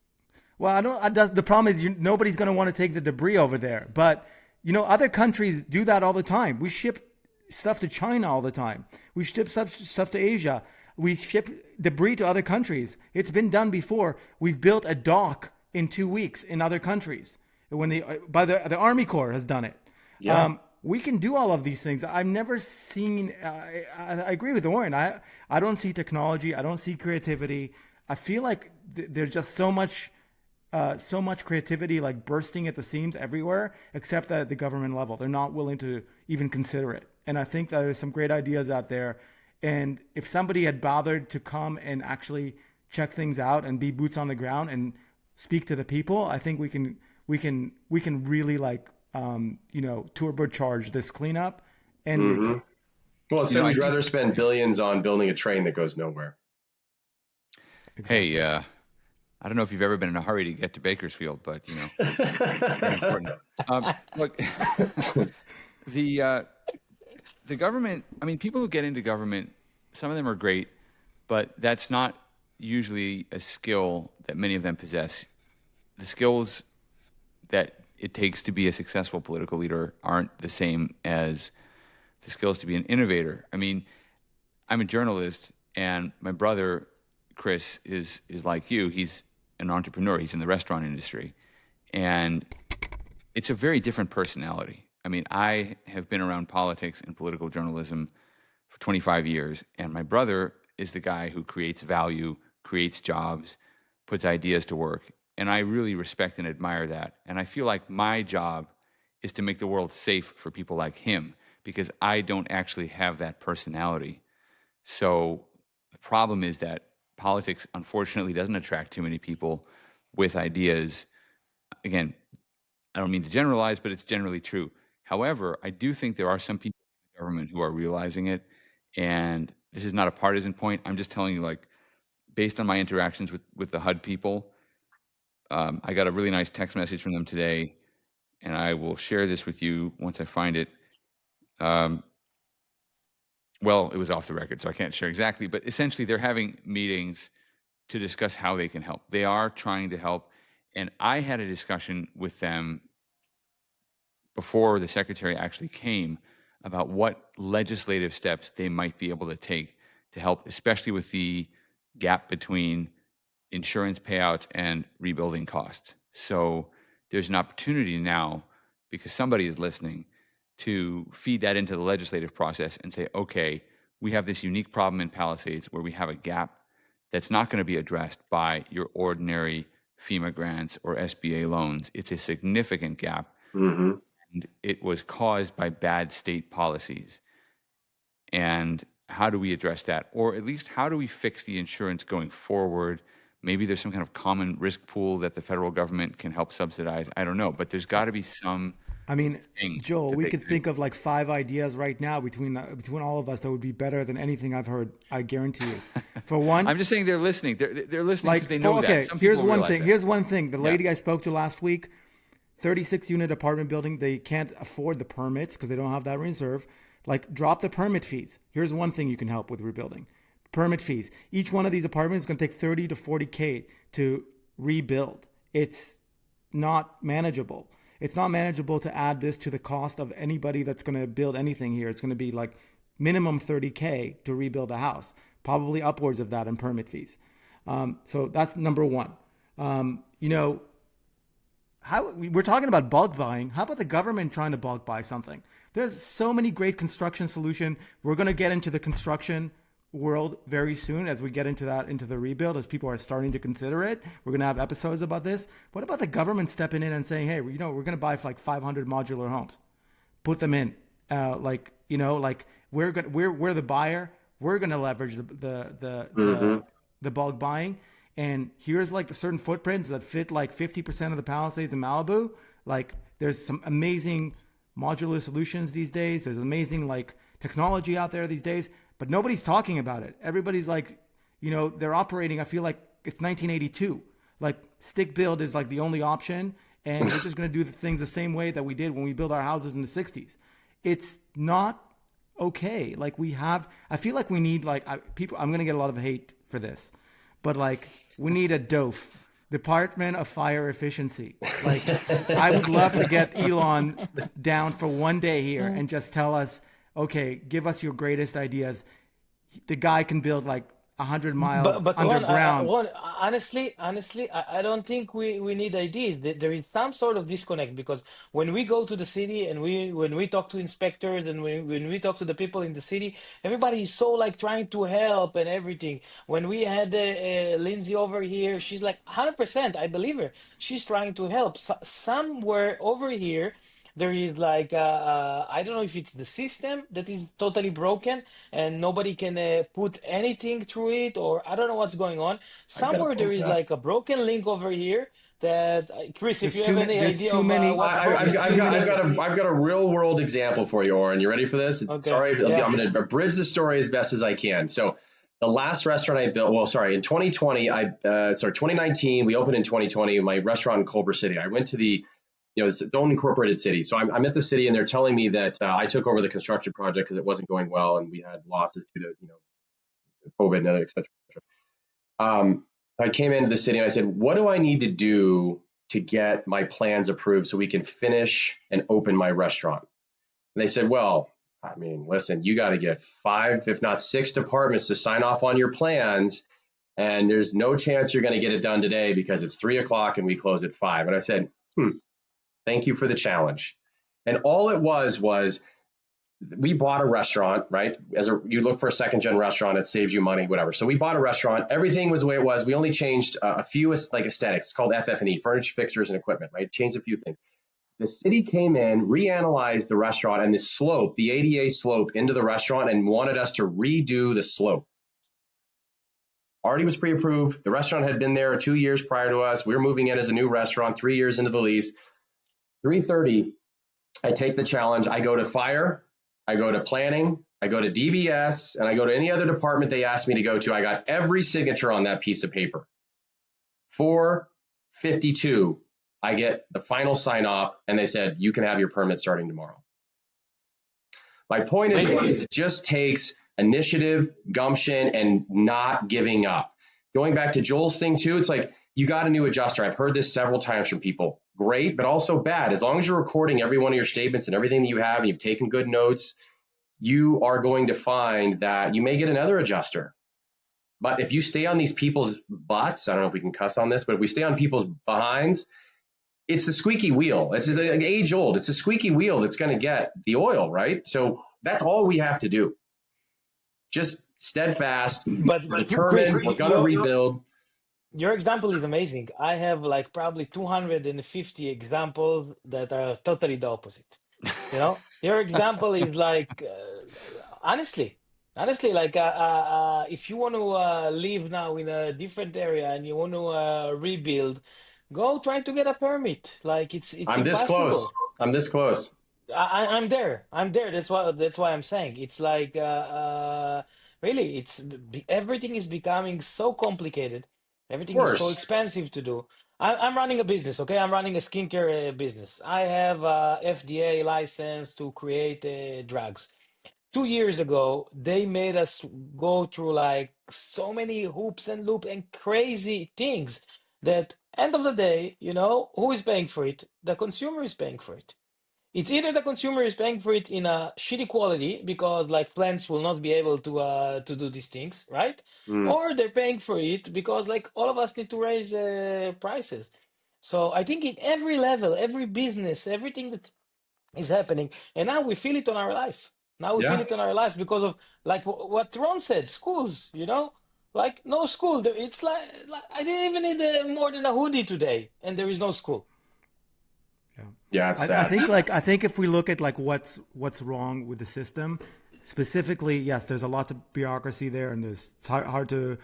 Well, the problem is nobody's going to want to take the debris over there. But, other countries do that all the time. We ship stuff to China all the time. We ship stuff to Asia. We ship debris to other countries. It's been done before. We've built a dock in 2 weeks in other countries. The Army Corps has done it. Yeah. We can do all of these things. I've never seen. I agree with Oren. I don't see technology. I don't see creativity. I feel like there's just so much creativity like bursting at the seams everywhere, except that at the government level, they're not willing to even consider it. And I think that there's some great ideas out there. And if somebody had bothered to come and actually check things out and be boots on the ground and speak to the people, I think we can really turbocharge this cleanup. And Well, so we'd rather spend billions on building a train that goes nowhere. Hey, I don't know if you've ever been in a hurry to get to Bakersfield, but very important. Look, the government. I mean, people who get into government, some of them are great, but that's not usually a skill that many of them possess. The skills that it takes to be a successful political leader aren't the same as the skills to be an innovator. I mean, I'm a journalist, and my brother Chris is like you. He's an entrepreneur. He's in the restaurant industry, and it's a very different personality. I mean, I have been around politics and political journalism for 25 years, and my brother is the guy who creates value, creates jobs, puts ideas to work. And I really respect and admire that. And I feel like my job is to make the world safe for people like him, because I don't actually have that personality. So the problem is that politics, unfortunately, doesn't attract too many people with ideas. Again, I don't mean to generalize, but it's generally true. However, I do think there are some people in the government who are realizing it. And this is not a partisan point. I'm just telling you, like, based on my interactions with the HUD people, I got a really nice text message from them today, and I will share this with you once I find it. Well, it was off the record, so I can't share exactly, but essentially they're having meetings to discuss how they can help. They are trying to help. And I had a discussion with them before the secretary actually came about what legislative steps they might be able to take to help, especially with the gap between insurance payouts and rebuilding costs. So there's an opportunity now, because somebody is listening, to feed that into the legislative process and say, okay, we have this unique problem in Palisades where we have a gap that's not going to be addressed by your ordinary FEMA grants or SBA loans. It's a significant gap. Mm-hmm. And it was caused by bad state policies. And how do we address that? Or at least, how do we fix the insurance going forward? Maybe there's some kind of common risk pool that the federal government can help subsidize. I don't know, but there's got to be some. I mean, thing Joel, that we they could can think of like 5 ideas right now between all of us that would be better than anything I've heard. I guarantee you. For one, I'm just saying they're listening. They're listening like because they know okay, that. Some here's people one realize thing. that. Here's one thing. The Yeah. lady I spoke to last week, 36-unit apartment building. They can't afford the permits because they don't have that reserve. Like, drop the permit fees. Here's one thing you can help with rebuilding: permit fees. Each one of these apartments is going to take 30 to 40K to rebuild. It's not manageable. It's not manageable to add this to the cost of anybody that's going to build anything here. It's going to be like minimum 30K to rebuild a house, probably upwards of that in permit fees. So that's number one. How we're talking about bulk buying. How about the government trying to bulk buy something? There's so many great construction solutions. We're going to get into the construction world very soon as we get into the rebuild, as people are starting to consider it. We're going to have episodes about this. What about the government stepping in and saying, hey, we're going to buy like 500 modular homes, put them in, we're the buyer. We're going to leverage the bulk buying. And here's like the certain footprints that fit like 50% of the Palisades in Malibu. Like, there's some amazing modular solutions these days. There's amazing like technology out there these days, but nobody's talking about it. Everybody's like, they're operating. I feel like it's 1982. Like, stick build is like the only option. And we're just going to do the things the same way that we did when we built our houses in the 60s. It's not okay. Like, I feel like we need I'm going to get a lot of hate for this, but like, we need a DOEF, Department of Fire Efficiency. Like, I would love to get Elon down for one day here and just tell us, okay, give us your greatest ideas. The guy can build like 100 miles But underground. honestly, I don't think we need ideas. There is some sort of disconnect, because when we go to the city and when we talk to inspectors and when we talk to the people in the city, everybody is so like trying to help and everything. When we had Lindsay over here, she's like 100%. I believe her. She's trying to help. Somewhere over here, there is like I don't know if it's the system that is totally broken and nobody can put anything through it, or I don't know what's going on. Somewhere there is like a broken link over here that Chris, if you have any idea of what's broken. I've got a real world example for you, Oren. You ready for this? Okay. Sorry, Yeah. I'm going to bridge the story as best as I can. So the last restaurant I built, in 2020, 2019, we opened in 2020, my restaurant in Culver City. I went to it's its own incorporated city. So I'm at the city and they're telling me that I took over the construction project because it wasn't going well and we had losses due to, COVID and other, et cetera. I came into the city and I said, what do I need to do to get my plans approved so we can finish and open my restaurant? And they said, well, I mean, listen, you got to get 5, if not 6 departments to sign off on your plans. And there's no chance you're going to get it done today because it's 3:00 and we close at 5. And I said, thank you for the challenge. And all it was we bought a restaurant, right? You look for a second gen restaurant, it saves you money, whatever. So we bought a restaurant. Everything was the way it was. We only changed a few like aesthetics. It's called FF&E, furniture, fixtures, and equipment, right? Changed a few things. The city came in, reanalyzed the restaurant and the slope, the ADA slope into the restaurant, and wanted us to redo the slope. Already was pre-approved. The restaurant had been there 2 years prior to us. We were moving in as a new restaurant 3 years into the lease. 3:30, I take the challenge. I go to fire, I go to planning, I go to DBS, and I go to any other department they asked me to go to. I got every signature on that piece of paper. 4:52, I get the final sign off, and they said, you can have your permit starting tomorrow. My point is it just takes initiative, gumption, and not giving up. Going back to Joel's thing too, it's like, you got a new adjuster. I've heard this several times from people. Great, but also bad. As long as you're recording every one of your statements and everything that you have, and you've taken good notes, you are going to find that you may get another adjuster. But if you stay on these people's butts, I don't know if we can cuss on this, but if we stay on people's behinds, it's the squeaky wheel. It's like age old. It's a squeaky wheel that's going to get the oil, right? So that's all we have to do. Just steadfast, But determined, Chris, we're going to rebuild. your example is amazing. I have like probably 250 examples that are totally the opposite. Your example is like, honestly, like if you want to live now in a different area and you want to rebuild, go try to get a permit. Like it's I'm this impossible. close. I'm this close. I'm there. That's why I'm saying it's like really everything is becoming so complicated. Everything is so expensive to do. I'm running a business, okay? I'm running a skincare business. I have a FDA license to create drugs. 2 years ago, they made us go through like so many hoops and loop and crazy things that end of the day, who is paying for it? The consumer is paying for it. It's either the consumer is paying for it in a shitty quality because like plants will not be able to do these things, right? Or they're paying for it because like all of us need to raise prices. So I think in every level, every business, everything that is happening, and now we feel it on our life. Now we feel it on our life because of like what Ron said, schools, like no school. It's like I didn't even need more than a hoodie today, and there is no school. Yeah, it's I think if we look at like what's wrong with the system, specifically, yes, there's a lot of bureaucracy there, and it's hard to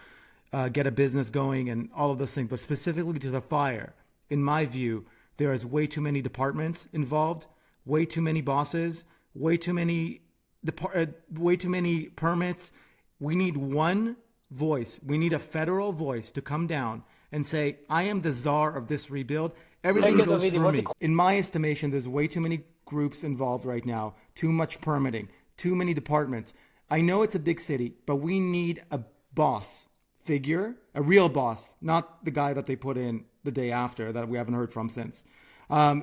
get a business going and all of those things. But specifically to the fire, in my view, there is way too many departments involved, way too many bosses, way too many permits. We need one voice. We need a federal voice to come down and say, I am the czar of this rebuild. Everything goes through me. In my estimation, there's way too many groups involved right now, too much permitting, too many departments. I know it's a big city, but we need a boss figure, a real boss, not the guy that they put in the day after that we haven't heard from since. We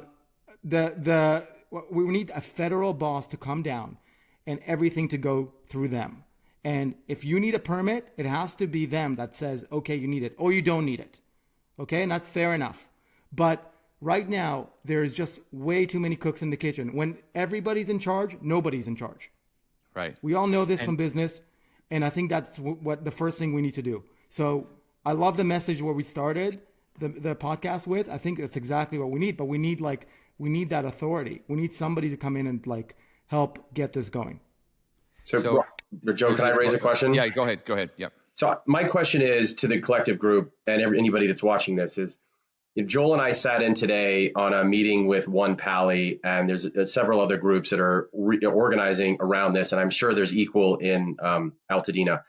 need a federal boss to come down and everything to go through them. And if you need a permit, it has to be them that says, okay, you need it, or you don't need it. Okay, and that's fair enough. But right now, there's just way too many cooks in the kitchen. When everybody's in charge, nobody's in charge. Right. We all know this from business, and I think that's what the first thing we need to do. So I love the message where we started the podcast with. I think that's exactly what we need, but we need that authority. We need somebody to come in and like help get this going. So Joe, can I raise a question? Yeah, go ahead. Yep. So my question is to the collective group and anybody that's watching this is, if Joel and I sat in today on a meeting with One Pally, and there's several other groups that are organizing around this, and I'm sure there's equal in Altadena.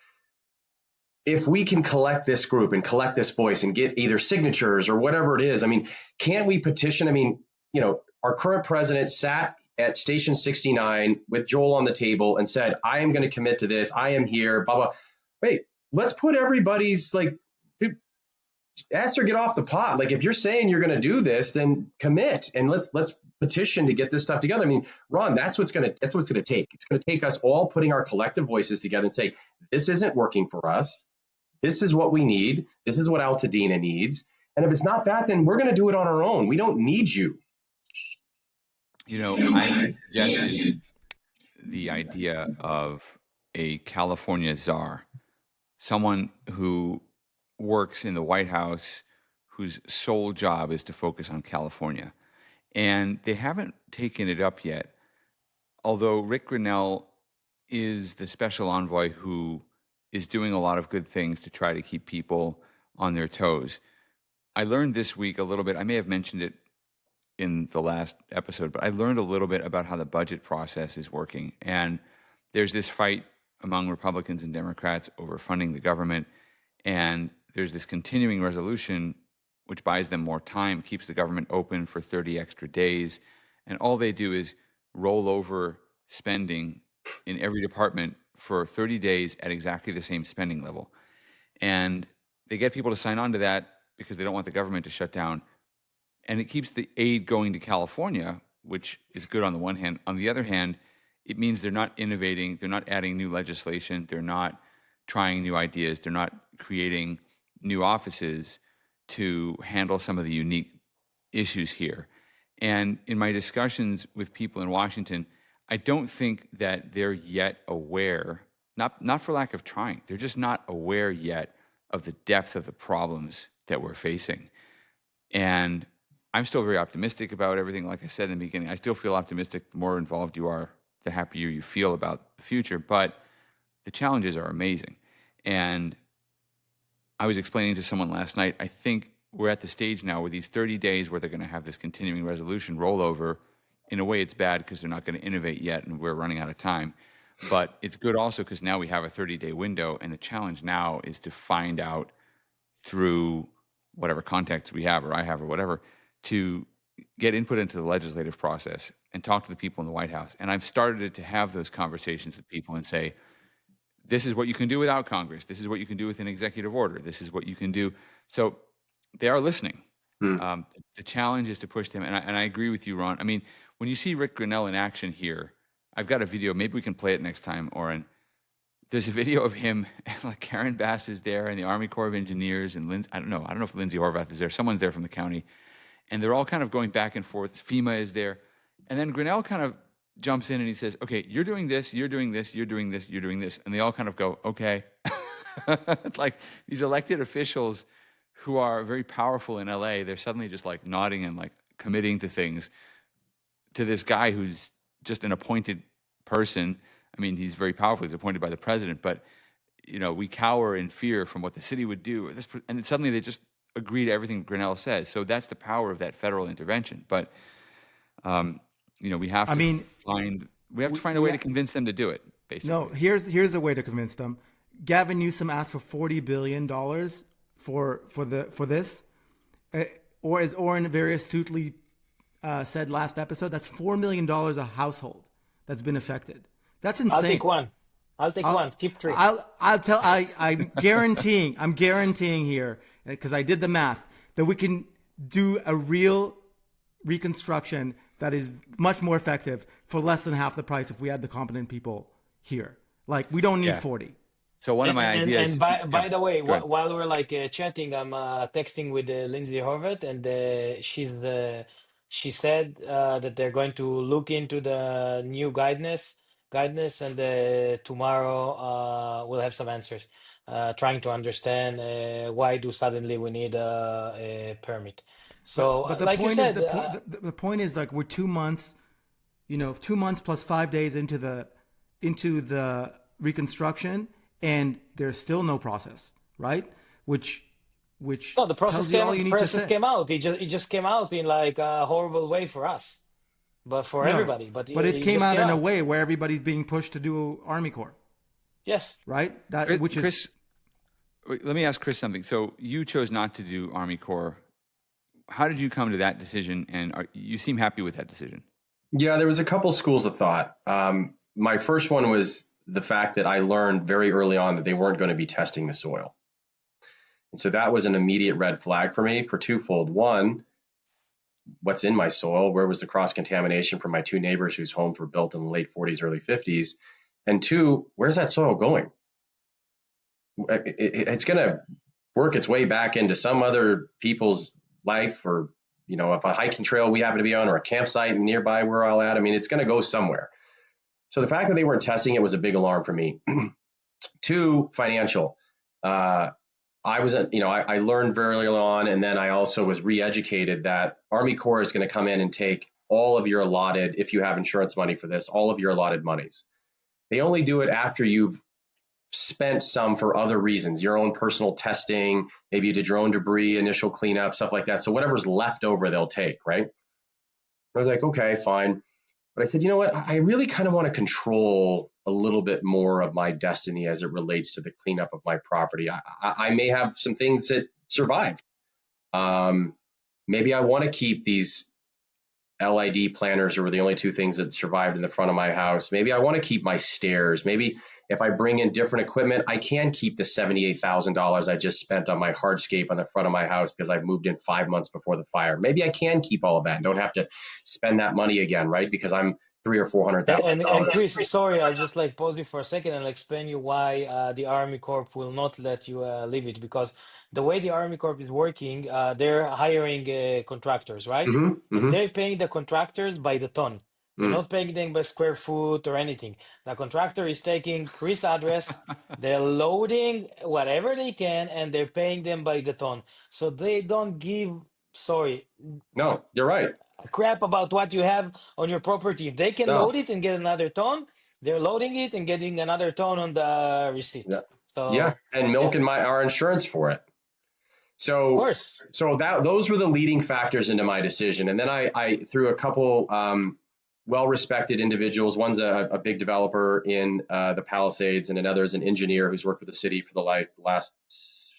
If we can collect this group and collect this voice and get either signatures or whatever it is, I mean, can't we petition? I mean, our current president sat at Station 69 with Joel on the table and said, I am going to commit to this. I am here, blah, blah. Wait, let's put everybody's like, ask or get off the pot. Like if you're saying you're going to do this, then commit and let's petition to get this stuff together. I mean, Ron, that's what's going to take. It's going to take us all putting our collective voices together and say, this isn't working for us. This is what we need. This is what Altadena needs. And if it's not that, then we're going to do it on our own. We don't need you. I suggested the idea of a California czar, someone who works in the White House, whose sole job is to focus on California. And they haven't taken it up yet, although Rick Grinnell is the special envoy who is doing a lot of good things to try to keep people on their toes. I learned this week a little bit, I may have mentioned it in the last episode, but I learned a little bit about how the budget process is working. And there's this fight among Republicans and Democrats over funding the government. And there's this continuing resolution which buys them more time, keeps the government open for 30 extra days. And all they do is roll over spending in every department for 30 days at exactly the same spending level. And they get people to sign on to that because they don't want the government to shut down. And it keeps the aid going to California, which is good on the one hand. On the other hand, it means they're not innovating, they're not adding new legislation, they're not trying new ideas, they're not creating new offices to handle some of the unique issues here. And in my discussions with people in Washington, I don't think that they're yet aware, not for lack of trying, they're just not aware yet of the depth of the problems that we're facing. And I'm still very optimistic about everything. Like I said in the beginning, I still feel optimistic. The more involved you are, the happier you feel about the future. But the challenges are amazing. And I was explaining to someone last night, I think we're at the stage now where these 30 days where they're going to have this continuing resolution rollover, in a way it's bad because they're not going to innovate yet and we're running out of time. But it's good also because now we have a 30-day window. And the challenge now is to find out through whatever contacts we have or I have or whatever, to get input into the legislative process and talk to the people in the White House. And I've started to have those conversations with people and say, this is what you can do without Congress. This is what you can do with an executive order. This is what you can do. So they are listening. The challenge is to push them. And I agree with you, Ron. I mean, when you see Rick Grinnell in action here, I've got a video. Maybe we can play it next time, Oren. There's a video of him, like Karen Bass is there, and the Army Corps of Engineers, and I don't know if Lindsay Horvath is there. Someone's there from the county. And they're all kind of going back and forth. FEMA is there. And then Grinnell kind of jumps in and he says, okay, you're doing this, you're doing this, you're doing this, you're doing this. And they all kind of go, okay. It's like these elected officials who are very powerful in LA, they're suddenly just like nodding and like committing to things to this guy who's just an appointed person. I mean, he's very powerful. He's appointed by the president, but you know, we cower in fear from what the city would do. And suddenly they just agree to everything Grinnell says. So that's the power of that federal intervention. But you know, we have to find a way to convince them to do it. Basically, no. Here's a way to convince them. Gavin Newsom asked for $40 billion for this, or as Oren very astutely said last episode, that's $4 million a household that's been affected. That's insane. I'll take one. Keep three. I'm guaranteeing here, because I did the math, that we can do a real reconstruction that is much more effective for less than half the price if we had the competent people here. Like, we don't need 40. So one of my ideas. And by the way, while we're like chatting, I'm texting with Lindsay Horvath, and she said that they're going to look into the new guidance, and tomorrow we'll have some answers. Trying to understand why do suddenly we need a permit. So, but the like point you said, the point is, like, we're 2 months, 2 months plus 5 days into the reconstruction, and there's still no process, right? Which no, the process came out. It just came out in like a horrible way for us, but for everybody. But it came out in a way where everybody's being pushed to do Army Corps. Yes. Right. Chris, let me ask Chris something. So you chose not to do Army Corps. How did you come to that decision? And you seem happy with that decision? Yeah, there was a couple schools of thought. My first one was the fact that I learned very early on that they weren't going to be testing the soil. And so that was an immediate red flag for me for twofold. One, what's in my soil? Where was the cross-contamination from my two neighbors whose homes were built in the late 40s, early 50s? And two, where's that soil going? It's going to work its way back into some other people's life, or, if a hiking trail we happen to be on, or a campsite nearby where I'll at. I mean, it's going to go somewhere. So the fact that they weren't testing it was a big alarm for me. Two, financial. I was, I learned very early on, and then I also was re-educated that Army Corps is going to come in and take all of your allotted, if you have insurance money for this, all of your allotted monies. They only do it after you've spent some for other reasons, your own personal testing, maybe you did your own debris, initial cleanup, stuff like that. So whatever's left over, they'll take, right? I was like, okay, fine. But I said, you know what? I really kind of want to control a little bit more of my destiny as it relates to the cleanup of my property. I may have some things that survived. Maybe I want to keep these LID planters were the only two things that survived in the front of my house. Maybe I want to keep my stairs. Maybe if I bring in different equipment, I can keep the $78,000 I just spent on my hardscape on the front of my house because I moved in 5 months before the fire. Maybe I can keep all of that and don't have to spend that money again, right? Because I'm $300,000 or And $400,000. Chris, sorry, I'll just like pause me for a second and explain you why the Army Corp will not let you leave it, because the way the Army Corp is working, they're hiring contractors, right? Mm-hmm, And mm-hmm, they're paying the contractors by the ton. They're mm. not paying them by square foot or anything. The contractor is taking Chris' address, they're loading whatever they can, and they're paying them by the ton. So they don't give, sorry, No, you're right. a crap about what you have on your property. If they can No, load it and get another ton, they're loading it and getting another ton on the receipt. yeah, yeah, So and yeah, milking our insurance for it. of So, course. those were the leading factors into my decision. And then I through a couple well-respected individuals. One's a big developer in the Palisades, and another is an engineer who's worked with the city for the last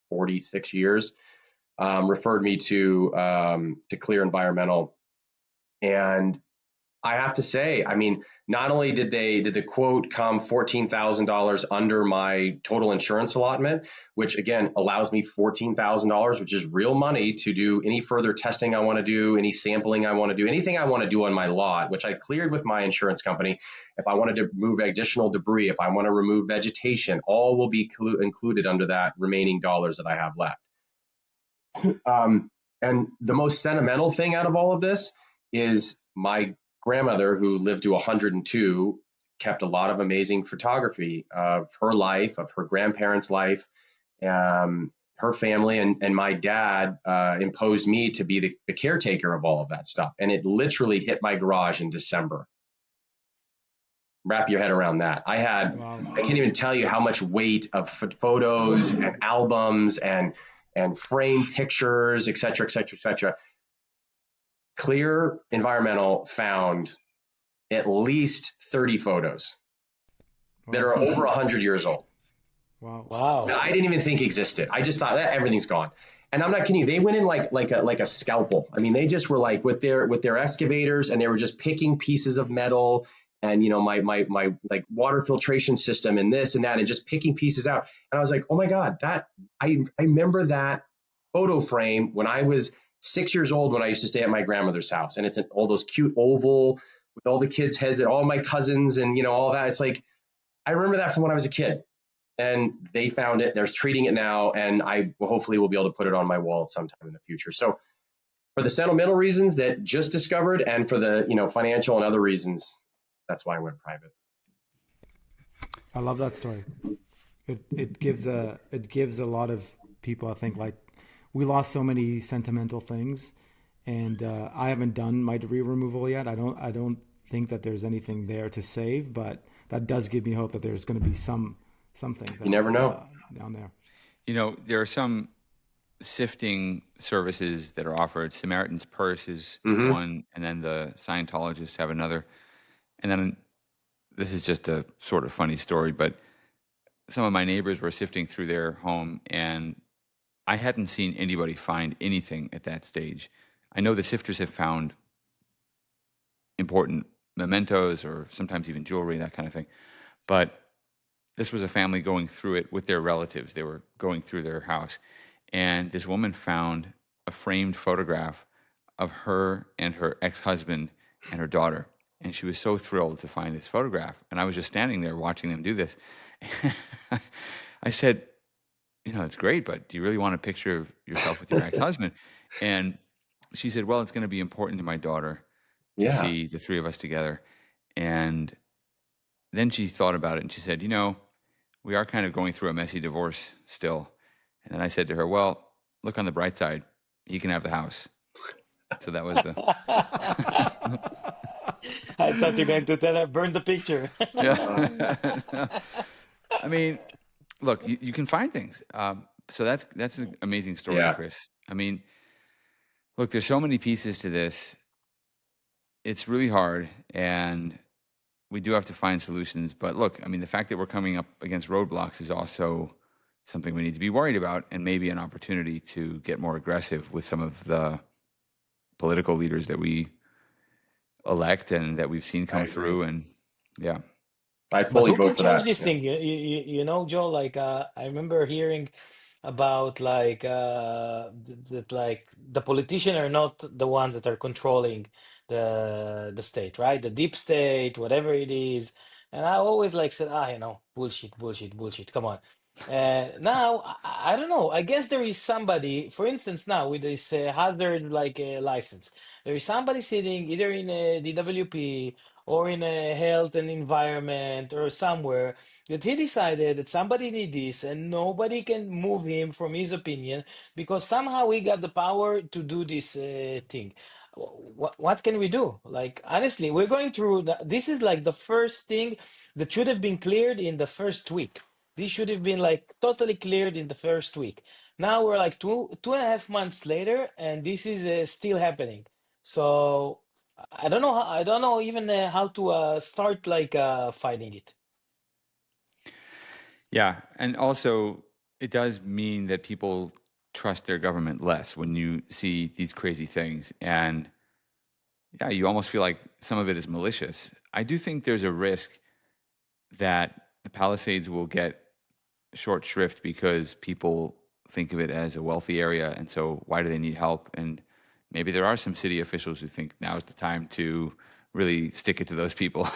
46 years. Referred me to Clear Environmental, and I have to say, I mean, not only did the quote come $14,000 under my total insurance allotment, which again allows me $14,000, which is real money to do any further testing I want to do, any sampling I want to do, anything I want to do on my lot, which I cleared with my insurance company. If I wanted to move additional debris, if I want to remove vegetation, all will be included under that remaining dollars that I have left. And the most sentimental thing out of all of this is my grandmother, who lived to 102, kept a lot of amazing photography of her life, of her grandparents' life, her family, and my dad imposed me to be the caretaker of all of that stuff. And it literally hit my garage in December. Wrap your head around that. I can't even tell you how much weight of photos and albums and framed pictures, et cetera, et cetera, et cetera. Clear Environmental found at least 30 photos that are over 100 years old. Wow. That I didn't even think existed. I just thought that everything's gone. And I'm not kidding you. They went in like a scalpel. I mean, they just were like with their excavators, and they were just picking pieces of metal and my like water filtration system and this and that, and just picking pieces out. And I was like, oh my God, that I remember that photo frame when I was 6 years old, when I used to stay at my grandmother's house, and it's all those cute oval with all the kids' heads and all my cousins and all that. It's like, I remember that from when I was a kid, and they found it. They're treating it now, and I hopefully will be able to put it on my wall sometime in the future. So for the sentimental reasons that just discovered, and for the financial and other reasons, that's why I went private. I love that story. It gives a lot of people, I think, like, we lost so many sentimental things, and I haven't done my debris removal yet. I don't think that there's anything there to save, but that does give me hope that there's going to be some things. You never know. Down there. There are some sifting services that are offered. Samaritan's Purse is Mm-hmm. one, and then the Scientologists have another. And then this is just a sort of funny story, but some of my neighbors were sifting through their home, and I hadn't seen anybody find anything at that stage. I know the sifters have found important mementos or sometimes even jewelry, that kind of thing. But this was a family going through it with their relatives. They were going through their house, and this woman found a framed photograph of her and her ex-husband and her daughter. And she was so thrilled to find this photograph. And I was just standing there watching them do this. I said, it's great, but do you really want a picture of yourself with your ex-husband? And she said, well, it's going to be important to my daughter to see the three of us together. And then she thought about it and she said, we are kind of going through a messy divorce still. And then I said to her, well, look on the bright side. He can have the house. So that was the. I thought you were going to tell her, burn the picture. Yeah. I mean, look, you can find things. So that's an amazing story, Yeah. Chris. I mean, look, there's so many pieces to this. It's really hard, and we do have to find solutions. But look, I mean, the fact that we're coming up against roadblocks is also something we need to be worried about, and maybe an opportunity to get more aggressive with some of the political leaders that we elect and that we've seen come through. And yeah. I But fully who vote can for change that. this Yeah. thing? Joe, like I remember hearing about like that like the politicians are not the ones that are controlling the state, right? The deep state, whatever it is. And I always like said, bullshit, bullshit, bullshit. Come on. Now I don't know. I guess there is somebody, for instance, now with this hazard like license, there is somebody sitting either in a DWP or in a health and environment or somewhere that he decided that somebody need this and nobody can move him from his opinion because somehow he got the power to do this thing. What can we do? Like, honestly, we're going through this is like the first thing that should have been cleared in the first week. This should have been like totally cleared in the first week. Now we're like 2.5 months later, and this is still happening. So I don't know. I don't know even how to start like fighting it. Yeah. And also, it does mean that people trust their government less when you see these crazy things. And yeah, you almost feel like some of it is malicious. I do think there's a risk that the Palisades will get short shrift because people think of it as a wealthy area. And so why do they need help? And maybe there are some city officials who think now is the time to really stick it to those people.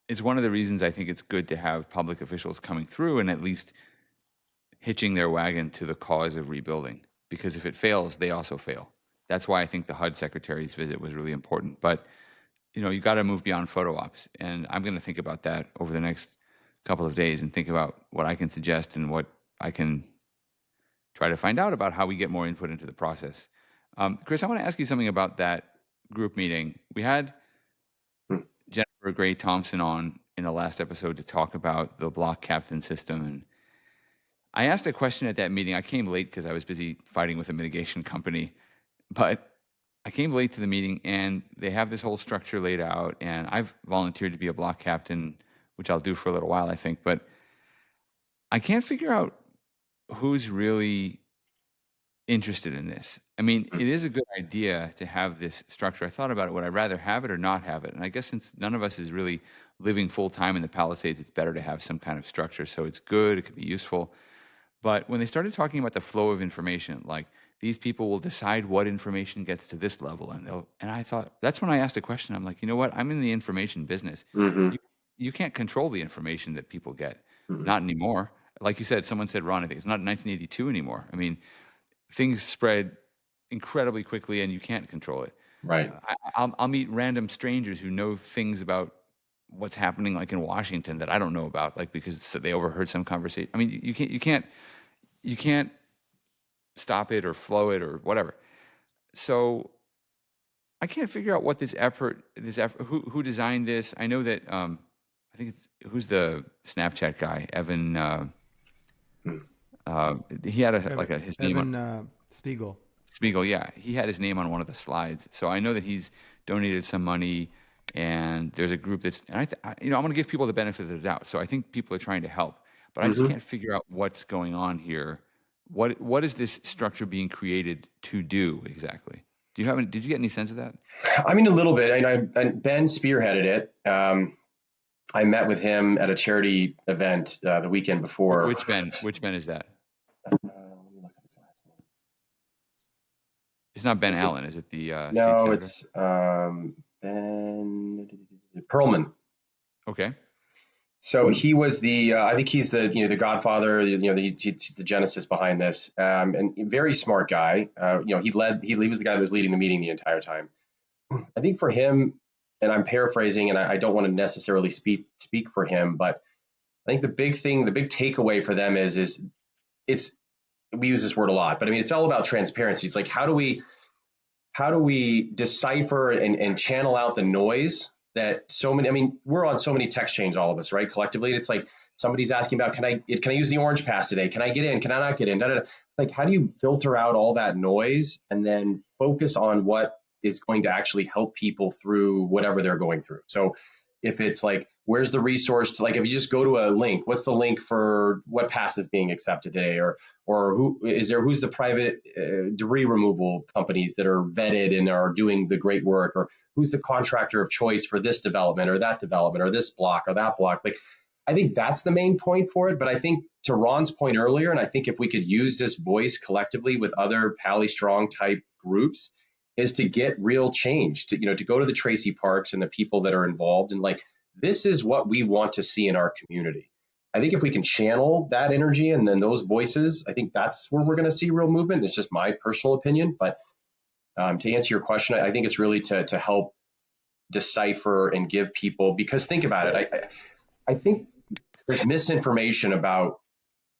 It's one of the reasons I think it's good to have public officials coming through and at least hitching their wagon to the cause of rebuilding. Because if it fails, they also fail. That's why I think the HUD secretary's visit was really important. But you got to move beyond photo ops, and I'm going to think about that over the next couple of days and think about what I can suggest and what I can try to find out about how we get more input into the process. Chris, I want to ask you something about that group meeting. We had Jennifer Gray Thompson on in the last episode to talk about the block captain system, and I asked a question at that meeting. I came late because I was busy fighting with a mitigation company, but I came late to the meeting, and they have this whole structure laid out, and I've volunteered to be a block captain, which I'll do for a little while, I think, but I can't figure out who's really interested in this. I mean, it is a good idea to have this structure. I thought about it. Would I rather have it or not have it? And I guess since none of us is really living full time in the Palisades, it's better to have some kind of structure. So it's good. It could be useful. But when they started talking about the flow of information, like these people will decide what information gets to this level, and I thought that's when I asked a question. I'm like, you know what? I'm in the information business. You can't control the information that people get, not anymore. Like you said, someone said, Ron, I think it's not 1982 anymore. I mean, things spread incredibly quickly, and you can't control it. Right. I'll meet random strangers who know things about what's happening, like in Washington, that I don't know about, like because they overheard some conversation. I mean, you can't stop it or flow it or whatever. So I can't figure out what this effort, who designed this. I know that I think who's the Snapchat guy, Evan. He had his name on Spiegel. Spiegel, yeah, he had his name on one of the slides. So I know that he's donated some money, and there's a group that's. And I'm going to give people the benefit of the doubt. So I think people are trying to help, but I just can't figure out what's going on here. What is this structure being created to do exactly? Did you get any sense of that? I mean, a little bit. And Ben spearheaded it. I met with him at a charity event the weekend before. Which Ben is that? Let me look at his last name. It's not Ben Allen, is it? The no, it's Ben Perlman. Okay. So he was I think he's the godfather, he's the genesis behind this, and very smart guy. He was the guy that was leading the meeting the entire time. I think for him, and I'm paraphrasing, and I don't want to necessarily speak for him, but I think the big takeaway for them is it's, we use this word a lot, but I mean, it's all about transparency. It's like, how do we decipher and channel out the noise that so many, I mean, we're on so many text chains, all of us, right? Collectively. And it's like, somebody's asking about, can I use the Orange Pass today? Can I get in? Can I not get in? Da, da, da. Like, how do you filter out all that noise and then focus on what is going to actually help people through whatever they're going through? So if it's like, where's the resource to, like, if you just go to a link, what's the link for what pass is being accepted today? Or who's the private debris removal companies that are vetted and are doing the great work? Or who's the contractor of choice for this development or that development or this block or that block? Like, I think that's the main point for it. But I think to Ron's point earlier, and I think if we could use this voice collectively with other Pally Strong type groups, is to get real change, to go to the Tracy Parks and the people that are involved and like, this is what we want to see in our community. I think if we can channel that energy and then those voices, I think that's where we're going to see real movement. It's just my personal opinion. But to answer your question, I think it's really to help decipher and give people, because think about it. I think there's misinformation about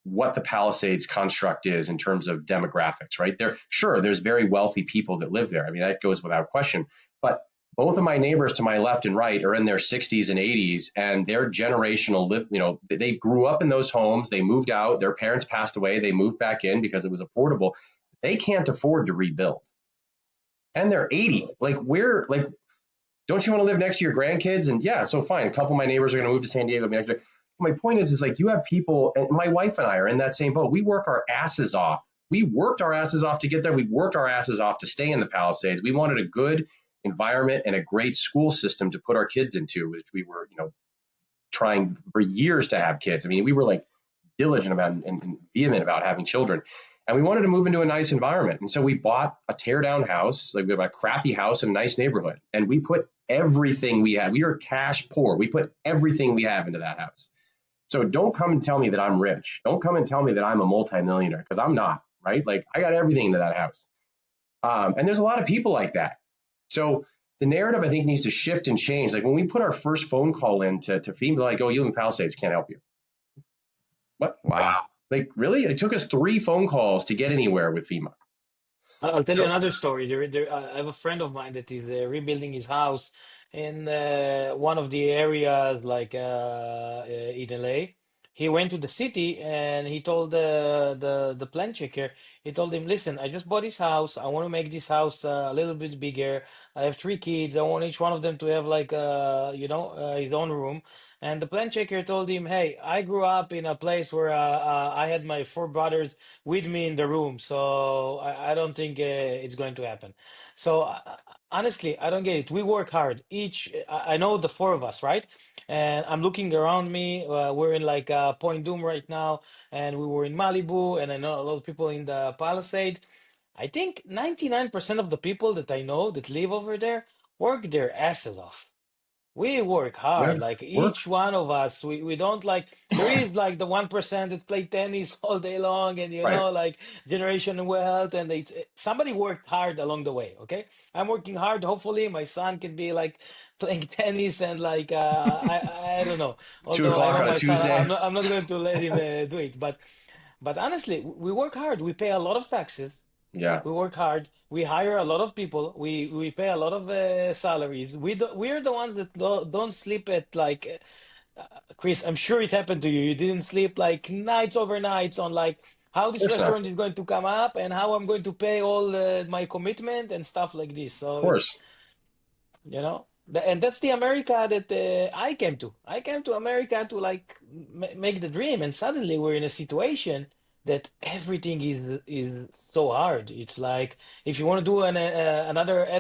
what the Palisades construct is in terms of demographics, right? There's very wealthy people that live there. I mean, that goes without question. But both of my neighbors to my left and right are in their 60s and 80s, and their generational they grew up in those homes. They moved out. Their parents passed away. They moved back in because it was affordable. They can't afford to rebuild. And they're 80. Don't you want to live next to your grandkids? And yeah, so fine. A couple of my neighbors are going to move to San Diego. My point is like, you have people, and my wife and I are in that same boat. We work our asses off. We worked our asses off to get there. We worked our asses off to stay in the Palisades. We wanted a good environment and a great school system to put our kids into, which we were, trying for years to have kids. I mean, we were like diligent about and vehement about having children. And we wanted to move into a nice environment. And so we bought a tear down house, like we have a crappy house in a nice neighborhood. And we put everything we had. We were cash poor. We put everything we have into that house. So don't come and tell me that I'm rich. Don't come and tell me that I'm a multimillionaire, because I'm not, right? Like, I got everything into that house. And there's a lot of people like that. So the narrative, I think, needs to shift and change. Like when we put our first phone call in to FEMA, like, oh, you live in Palisades, can't help you. What? Wow. Like, really? It took us 3 phone calls to get anywhere with FEMA. I'll tell you another story. I have a friend of mine that is rebuilding his house in one of the areas in LA. He went to the city and he told the plan checker, he told him, listen, I just bought this house. I want to make this house a little bit bigger. I have 3 kids. I want each one of them to have his own room. And the plan checker told him, hey, I grew up in a place where I had my 4 brothers with me in the room. So I don't think it's going to happen. So honestly, I don't get it. We work hard. I know the 4 of us, right? And I'm looking around me. We're in Point Doom right now, and we were in Malibu, and I know a lot of people in the Palisade. I think 99% of the people that I know that live over there work their asses off. We work hard, Yeah, each one of us. We don't there is the 1% that play tennis all day long and right. generation wealth, and somebody worked hard along the way. Okay, I'm working hard. Hopefully, my son can be playing tennis and I don't know. 2 Although I o'clock know on a my son, Tuesday. I'm not going to let him do it. But honestly, we work hard. We pay a lot of taxes. Yeah. We work hard. We hire a lot of people. We pay a lot of salaries. We're the ones that don't sleep at Chris. I'm sure it happened to you. You didn't sleep nights overnights on how Of this course not. restaurant is going to come up and how I'm going to pay all my commitment and stuff like this. Of So it's course. and that's the America that I came to. I came to America to make the dream, and suddenly we're in a situation that everything is so hard. It's like if you want to do add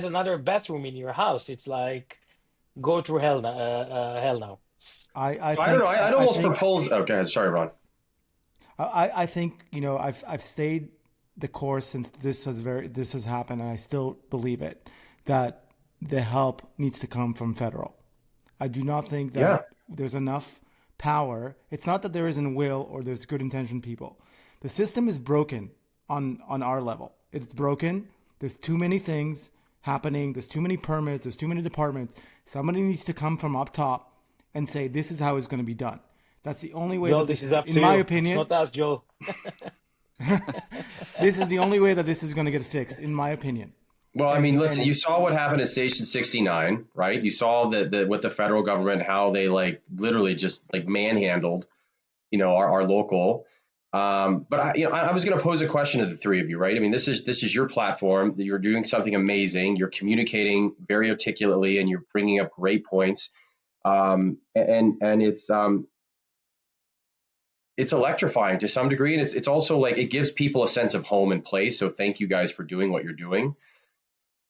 another bathroom in your house, it's like go through hell now. Hell now. I I don't know. think I'd I almost think propose. Oh, go ahead. Sorry, Ron. I think I've stayed the course since this has happened, and I still believe it that the help needs to come from federal. I do not think Yeah. that there's enough power. It's not that there isn't will or there's good intentioned people. The system is broken on our level. It's broken. There's too many things. happening. There's too many permits. There's too many departments. Somebody needs to come from up top and say, this is how it's going to be done. That's the only way. Joel, that this is up to in my you. opinion, It's not us, Joel. this is the only way that this is going to get fixed, in my opinion. Well, I mean, listen, you saw what happened at Station 69, right? You saw with the federal government, how they like literally just like manhandled, our local. But I was going to pose a question to the three of you, right? I mean, this is your platform. You're doing something amazing. You're communicating very articulately, and you're bringing up great points. And it's electrifying to some degree, and it's also like it gives people a sense of home and place. So thank you guys for doing what you're doing.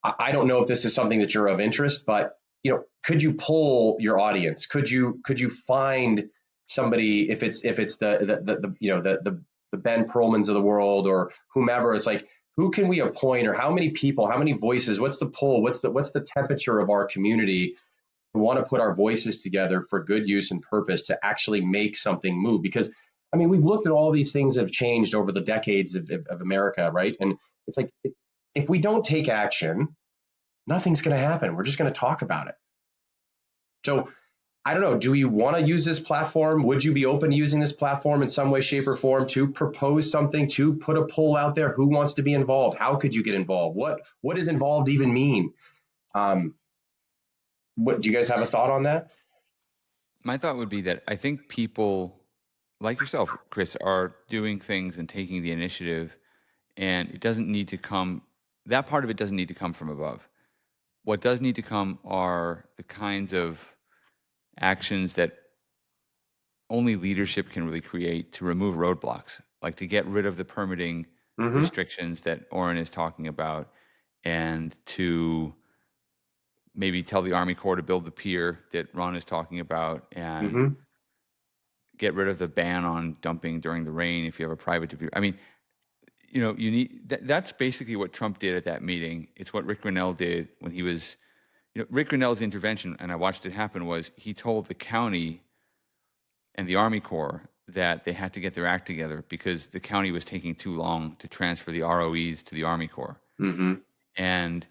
I don't know if this is something that you're of interest, but could you poll your audience? Could you find somebody, if it's the Ben Perlmans of the world or whomever? It's like, who can we appoint, or how many people, how many voices? What's the poll? What's the temperature of our community? We want to put our voices together for good use and purpose to actually make something move. Because I mean, we've looked at all these things that have changed over the decades of America, right? And it's like, if we don't take action, nothing's going to happen. We're just going to talk about it. So I don't know. Do you want to use this platform? Would you be open to using this platform in some way, shape, or form to propose something, to put a poll out there? Who wants to be involved? How could you get involved? What does involved even mean? What do you guys have a thought on that? My thought would be that I think people like yourself, Chris, are doing things and taking the initiative, and it doesn't need to come. That part of it doesn't need to come from above. What does need to come are the kinds of actions that only leadership can really create to remove roadblocks, like to get rid of the permitting restrictions that Oren is talking about, and to maybe tell the Army Corps to build the pier that Ron is talking about, and get rid of the ban on dumping during the rain if you have a private pier. I mean, you need that's basically what Trump did at that meeting. It's what Rick Grinnell did when he was, Rick Grinnell's intervention, and I watched it happen, was he told the county and the Army Corps that they had to get their act together because the county was taking too long to transfer the ROEs to the Army Corps. And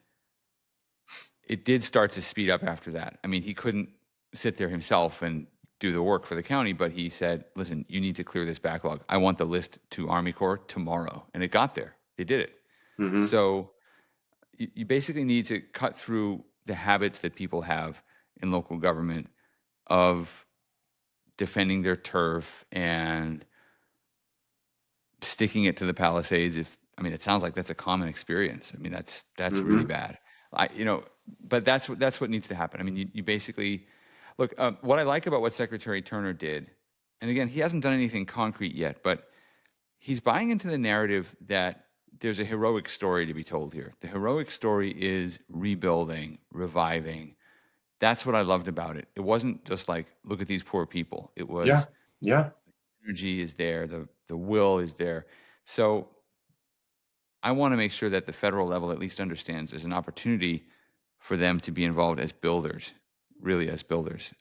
it did start to speed up after that. I mean, he couldn't sit there himself and do the work for the county, but he said, listen, you need to clear this backlog. I want the list to Army Corps tomorrow. And it got there. They did it. So you basically need to cut through the habits that people have in local government of defending their turf and sticking it to the Palisades. It sounds like that's a common experience. I mean, that's really bad. But that's what needs to happen. I mean, you basically look. What I like about what Secretary Turner did, and again, he hasn't done anything concrete yet, but he's buying into the narrative that there's a heroic story to be told here. The heroic story is rebuilding, reviving. That's what I loved about it. It wasn't just like, look at these poor people. It was, energy is there, the will is there. So I want to make sure that the federal level at least understands there's an opportunity for them to be involved as builders, really as builders.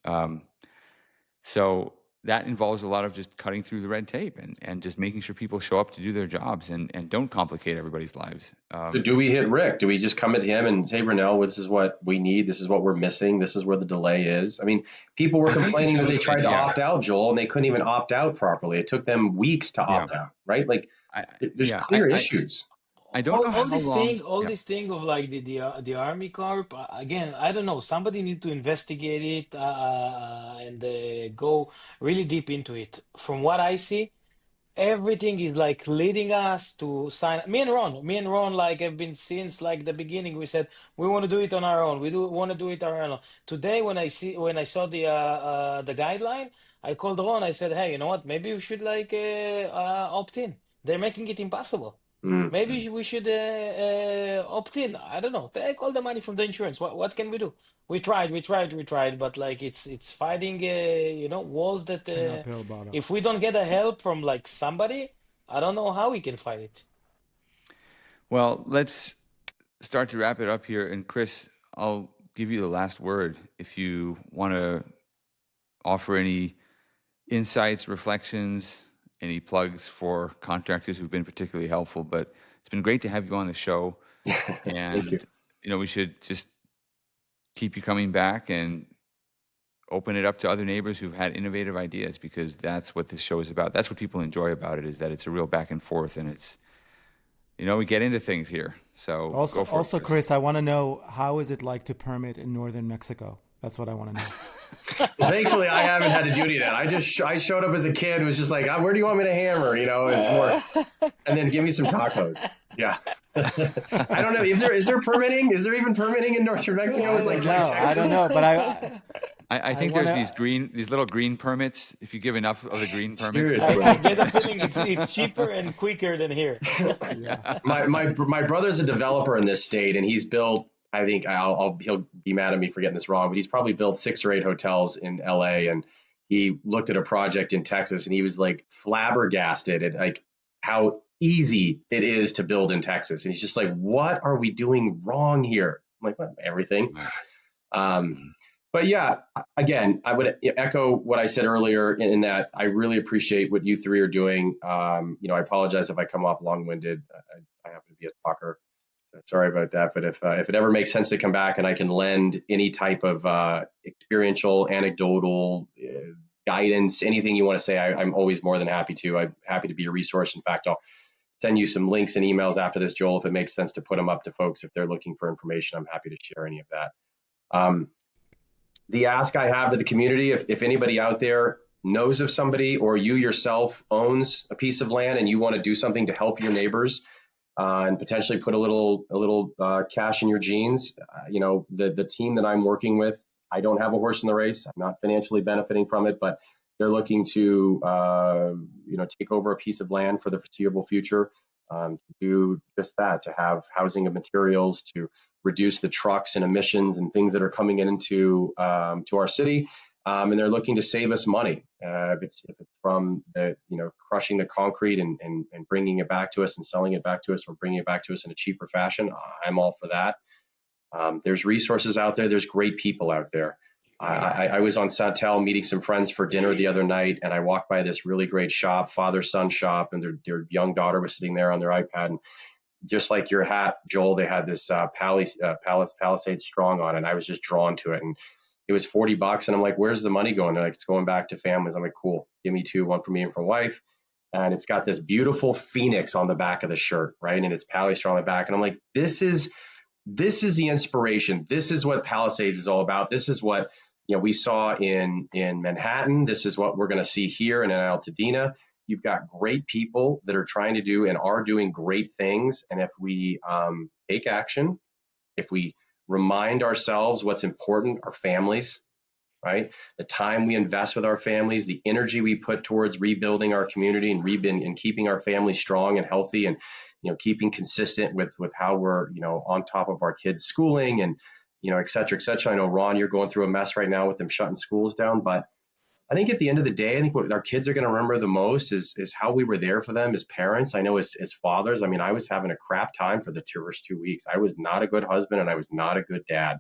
So that involves a lot of just cutting through the red tape and just making sure people show up to do their jobs and don't complicate everybody's lives. So do we hit Rick? Do we just come at him and say, Brunel, this is what we need. This is what we're missing. This is where the delay is. I mean, people were complaining that they tried to opt out, Joel, and they couldn't even opt out properly. It took them weeks to opt out, right? Like there's clear issues. I don't know all how this long. thing, this thing of like the Army Corps. Again, I don't know. Somebody need to investigate it and go really deep into it. From what I see, everything is like leading us to sign. Me and Ron, like have been since like the beginning. We said we want to do it on our own. We want to do it on our own. Today, when I saw the guideline, I called Ron. I said, hey, you know what? Maybe we should like opt in. They're making it impossible. Maybe we should opt in. I don't know. Take all the money from the insurance. What can we do? We tried, but like it's fighting, walls that if we don't get a help from like somebody, I don't know how we can fight it. Well, let's start to wrap it up here. And Chris, I'll give you the last word if you want to offer any insights, reflections, any plugs for contractors who've been particularly helpful. But it's been great to have you on the show. And Thank you. we should just keep you coming back and open it up to other neighbors who've had innovative ideas, because that's what this show is about. That's what people enjoy about it, is that it's a real back and forth, and it's, we get into things here. So also, Chris, I want to know, how is it like to permit in northern Mexico? That's what I want to know. Well, thankfully, I haven't had to do any of that. I showed up as a kid, was just like, where do you want me to hammer? It's more, and then give me some tacos. Yeah. I don't know. Is there permitting? Is there even permitting in northern Mexico? It's like Texas. I don't know, but I think there's these little green permits. If you give enough of the green permits, I get the feeling it's cheaper and quicker than here. Yeah. My brother's a developer in this state, and he's built, I think he'll be mad at me for getting this wrong, but he's probably built 6 or 8 hotels in LA. And he looked at a project in Texas, and he was like flabbergasted at like how easy it is to build in Texas. And he's just like, what are we doing wrong here? I'm like, well, everything. But yeah, again, I would echo what I said earlier in that I really appreciate what you 3 are doing. I apologize if I come off long-winded. I happen to be a talker. So sorry about that. But if it ever makes sense to come back and I can lend any type of experiential, anecdotal guidance, anything you want to say, I'm always more than happy to. I'm happy to be a resource. In fact, I'll send you some links and emails after this, Joel, if it makes sense to put them up to folks if they're looking for information. I'm happy to share any of that. The ask I have to the community, if anybody out there knows of somebody, or you yourself owns a piece of land and you want to do something to help your neighbors and potentially put a little cash in your jeans, the team that I'm working with, I don't have a horse in the race. I'm not financially benefiting from it, but they're looking to take over a piece of land for the foreseeable future, to do just that, to have housing and materials, to reduce the trucks and emissions and things that are coming into to our city, and they're looking to save us money. If it's from crushing the concrete and bringing it back to us and selling it back to us, or bringing it back to us in a cheaper fashion, I'm all for that. There's resources out there. There's great people out there. I was on Santel meeting some friends for dinner the other night, and I walked by this really great shop, father-son shop, and their young daughter was sitting there on their iPad. And just like your hat, Joel, they had this Palisades Strong on, and I was just drawn to it. And it was $40, and I'm like, "Where's the money going?" They're like, "It's going back to families." I'm like, "Cool, give me 2, one for me and for wife." And it's got this beautiful phoenix on the back of the shirt, right? And it's Palisades Strong on the back, and I'm like, "This is the inspiration. This is what Palisades is all about. This is what we saw in Manhattan. This is what we're going to see here in Altadena." You've got great people that are trying to do and are doing great things. And if we take action, if we remind ourselves what's important, our families, right? The time we invest with our families, the energy we put towards rebuilding our community and keeping our families strong and healthy, and keeping consistent with how we're on top of our kids' schooling and et cetera, et cetera. I know, Ron, you're going through a mess right now with them shutting schools down, but I think at the end of the day, I think what our kids are going to remember the most is how we were there for them as parents. I know as fathers, I mean, I was having a crap time for the first 2 weeks. I was not a good husband, and I was not a good dad.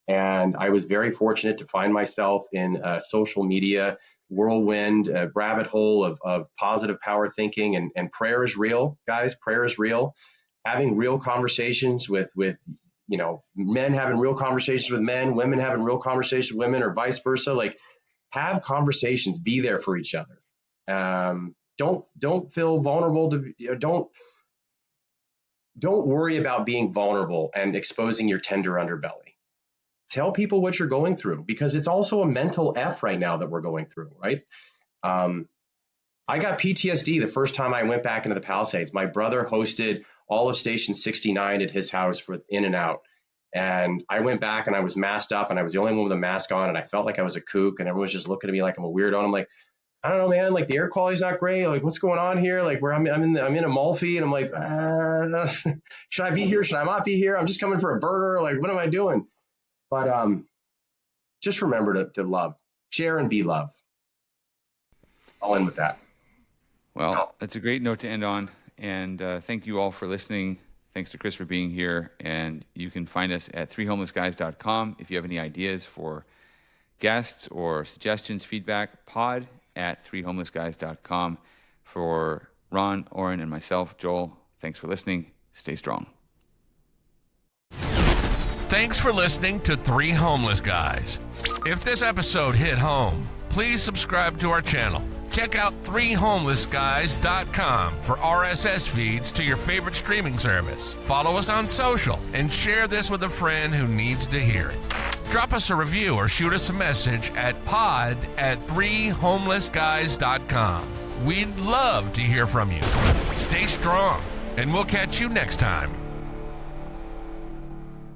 And I was very fortunate to find myself in a social media whirlwind, a rabbit hole of positive power thinking, and prayer is real, guys. Prayer is real. Having real conversations with men having real conversations with men, women having real conversations with women, or vice versa. Like, have conversations, be there for each other. Don't feel vulnerable don't worry about being vulnerable and exposing your tender underbelly. Tell people what you're going through, because it's also a mental F right now that we're going through, right? I got PTSD the first time I went back into the Palisades. My brother hosted all of Station 69 at his house for In and Out. And I went back and I was masked up, and I was the only one with a mask on, and I felt like I was a kook, and everyone was just looking at me like I'm a weirdo. And I'm like, I don't know, man, like the air quality's not great. Like, what's going on here? Like, I'm in Amalfi, and I'm like, should I be here? Should I not be here? I'm just coming for a burger. Like, what am I doing? But just remember to love, share, and be loved. I'll end with that. Well, that's a great note to end on. And thank you all for listening. Thanks to Chris for being here. And you can find us at 3homelessguys.com. If you have any ideas for guests or suggestions, feedback, pod@3homelessguys.com. For Ron, Oren, and myself, Joel, thanks for listening. Stay strong. Thanks for listening to Three Homeless Guys. If this episode hit home, please subscribe to our channel. Check out threehomelessguys.com for RSS feeds to your favorite streaming service. Follow us on social and share this with a friend who needs to hear it. Drop us a review or shoot us a message at pod@threehomelessguys.com. We'd love to hear from you. Stay strong, and we'll catch you next time.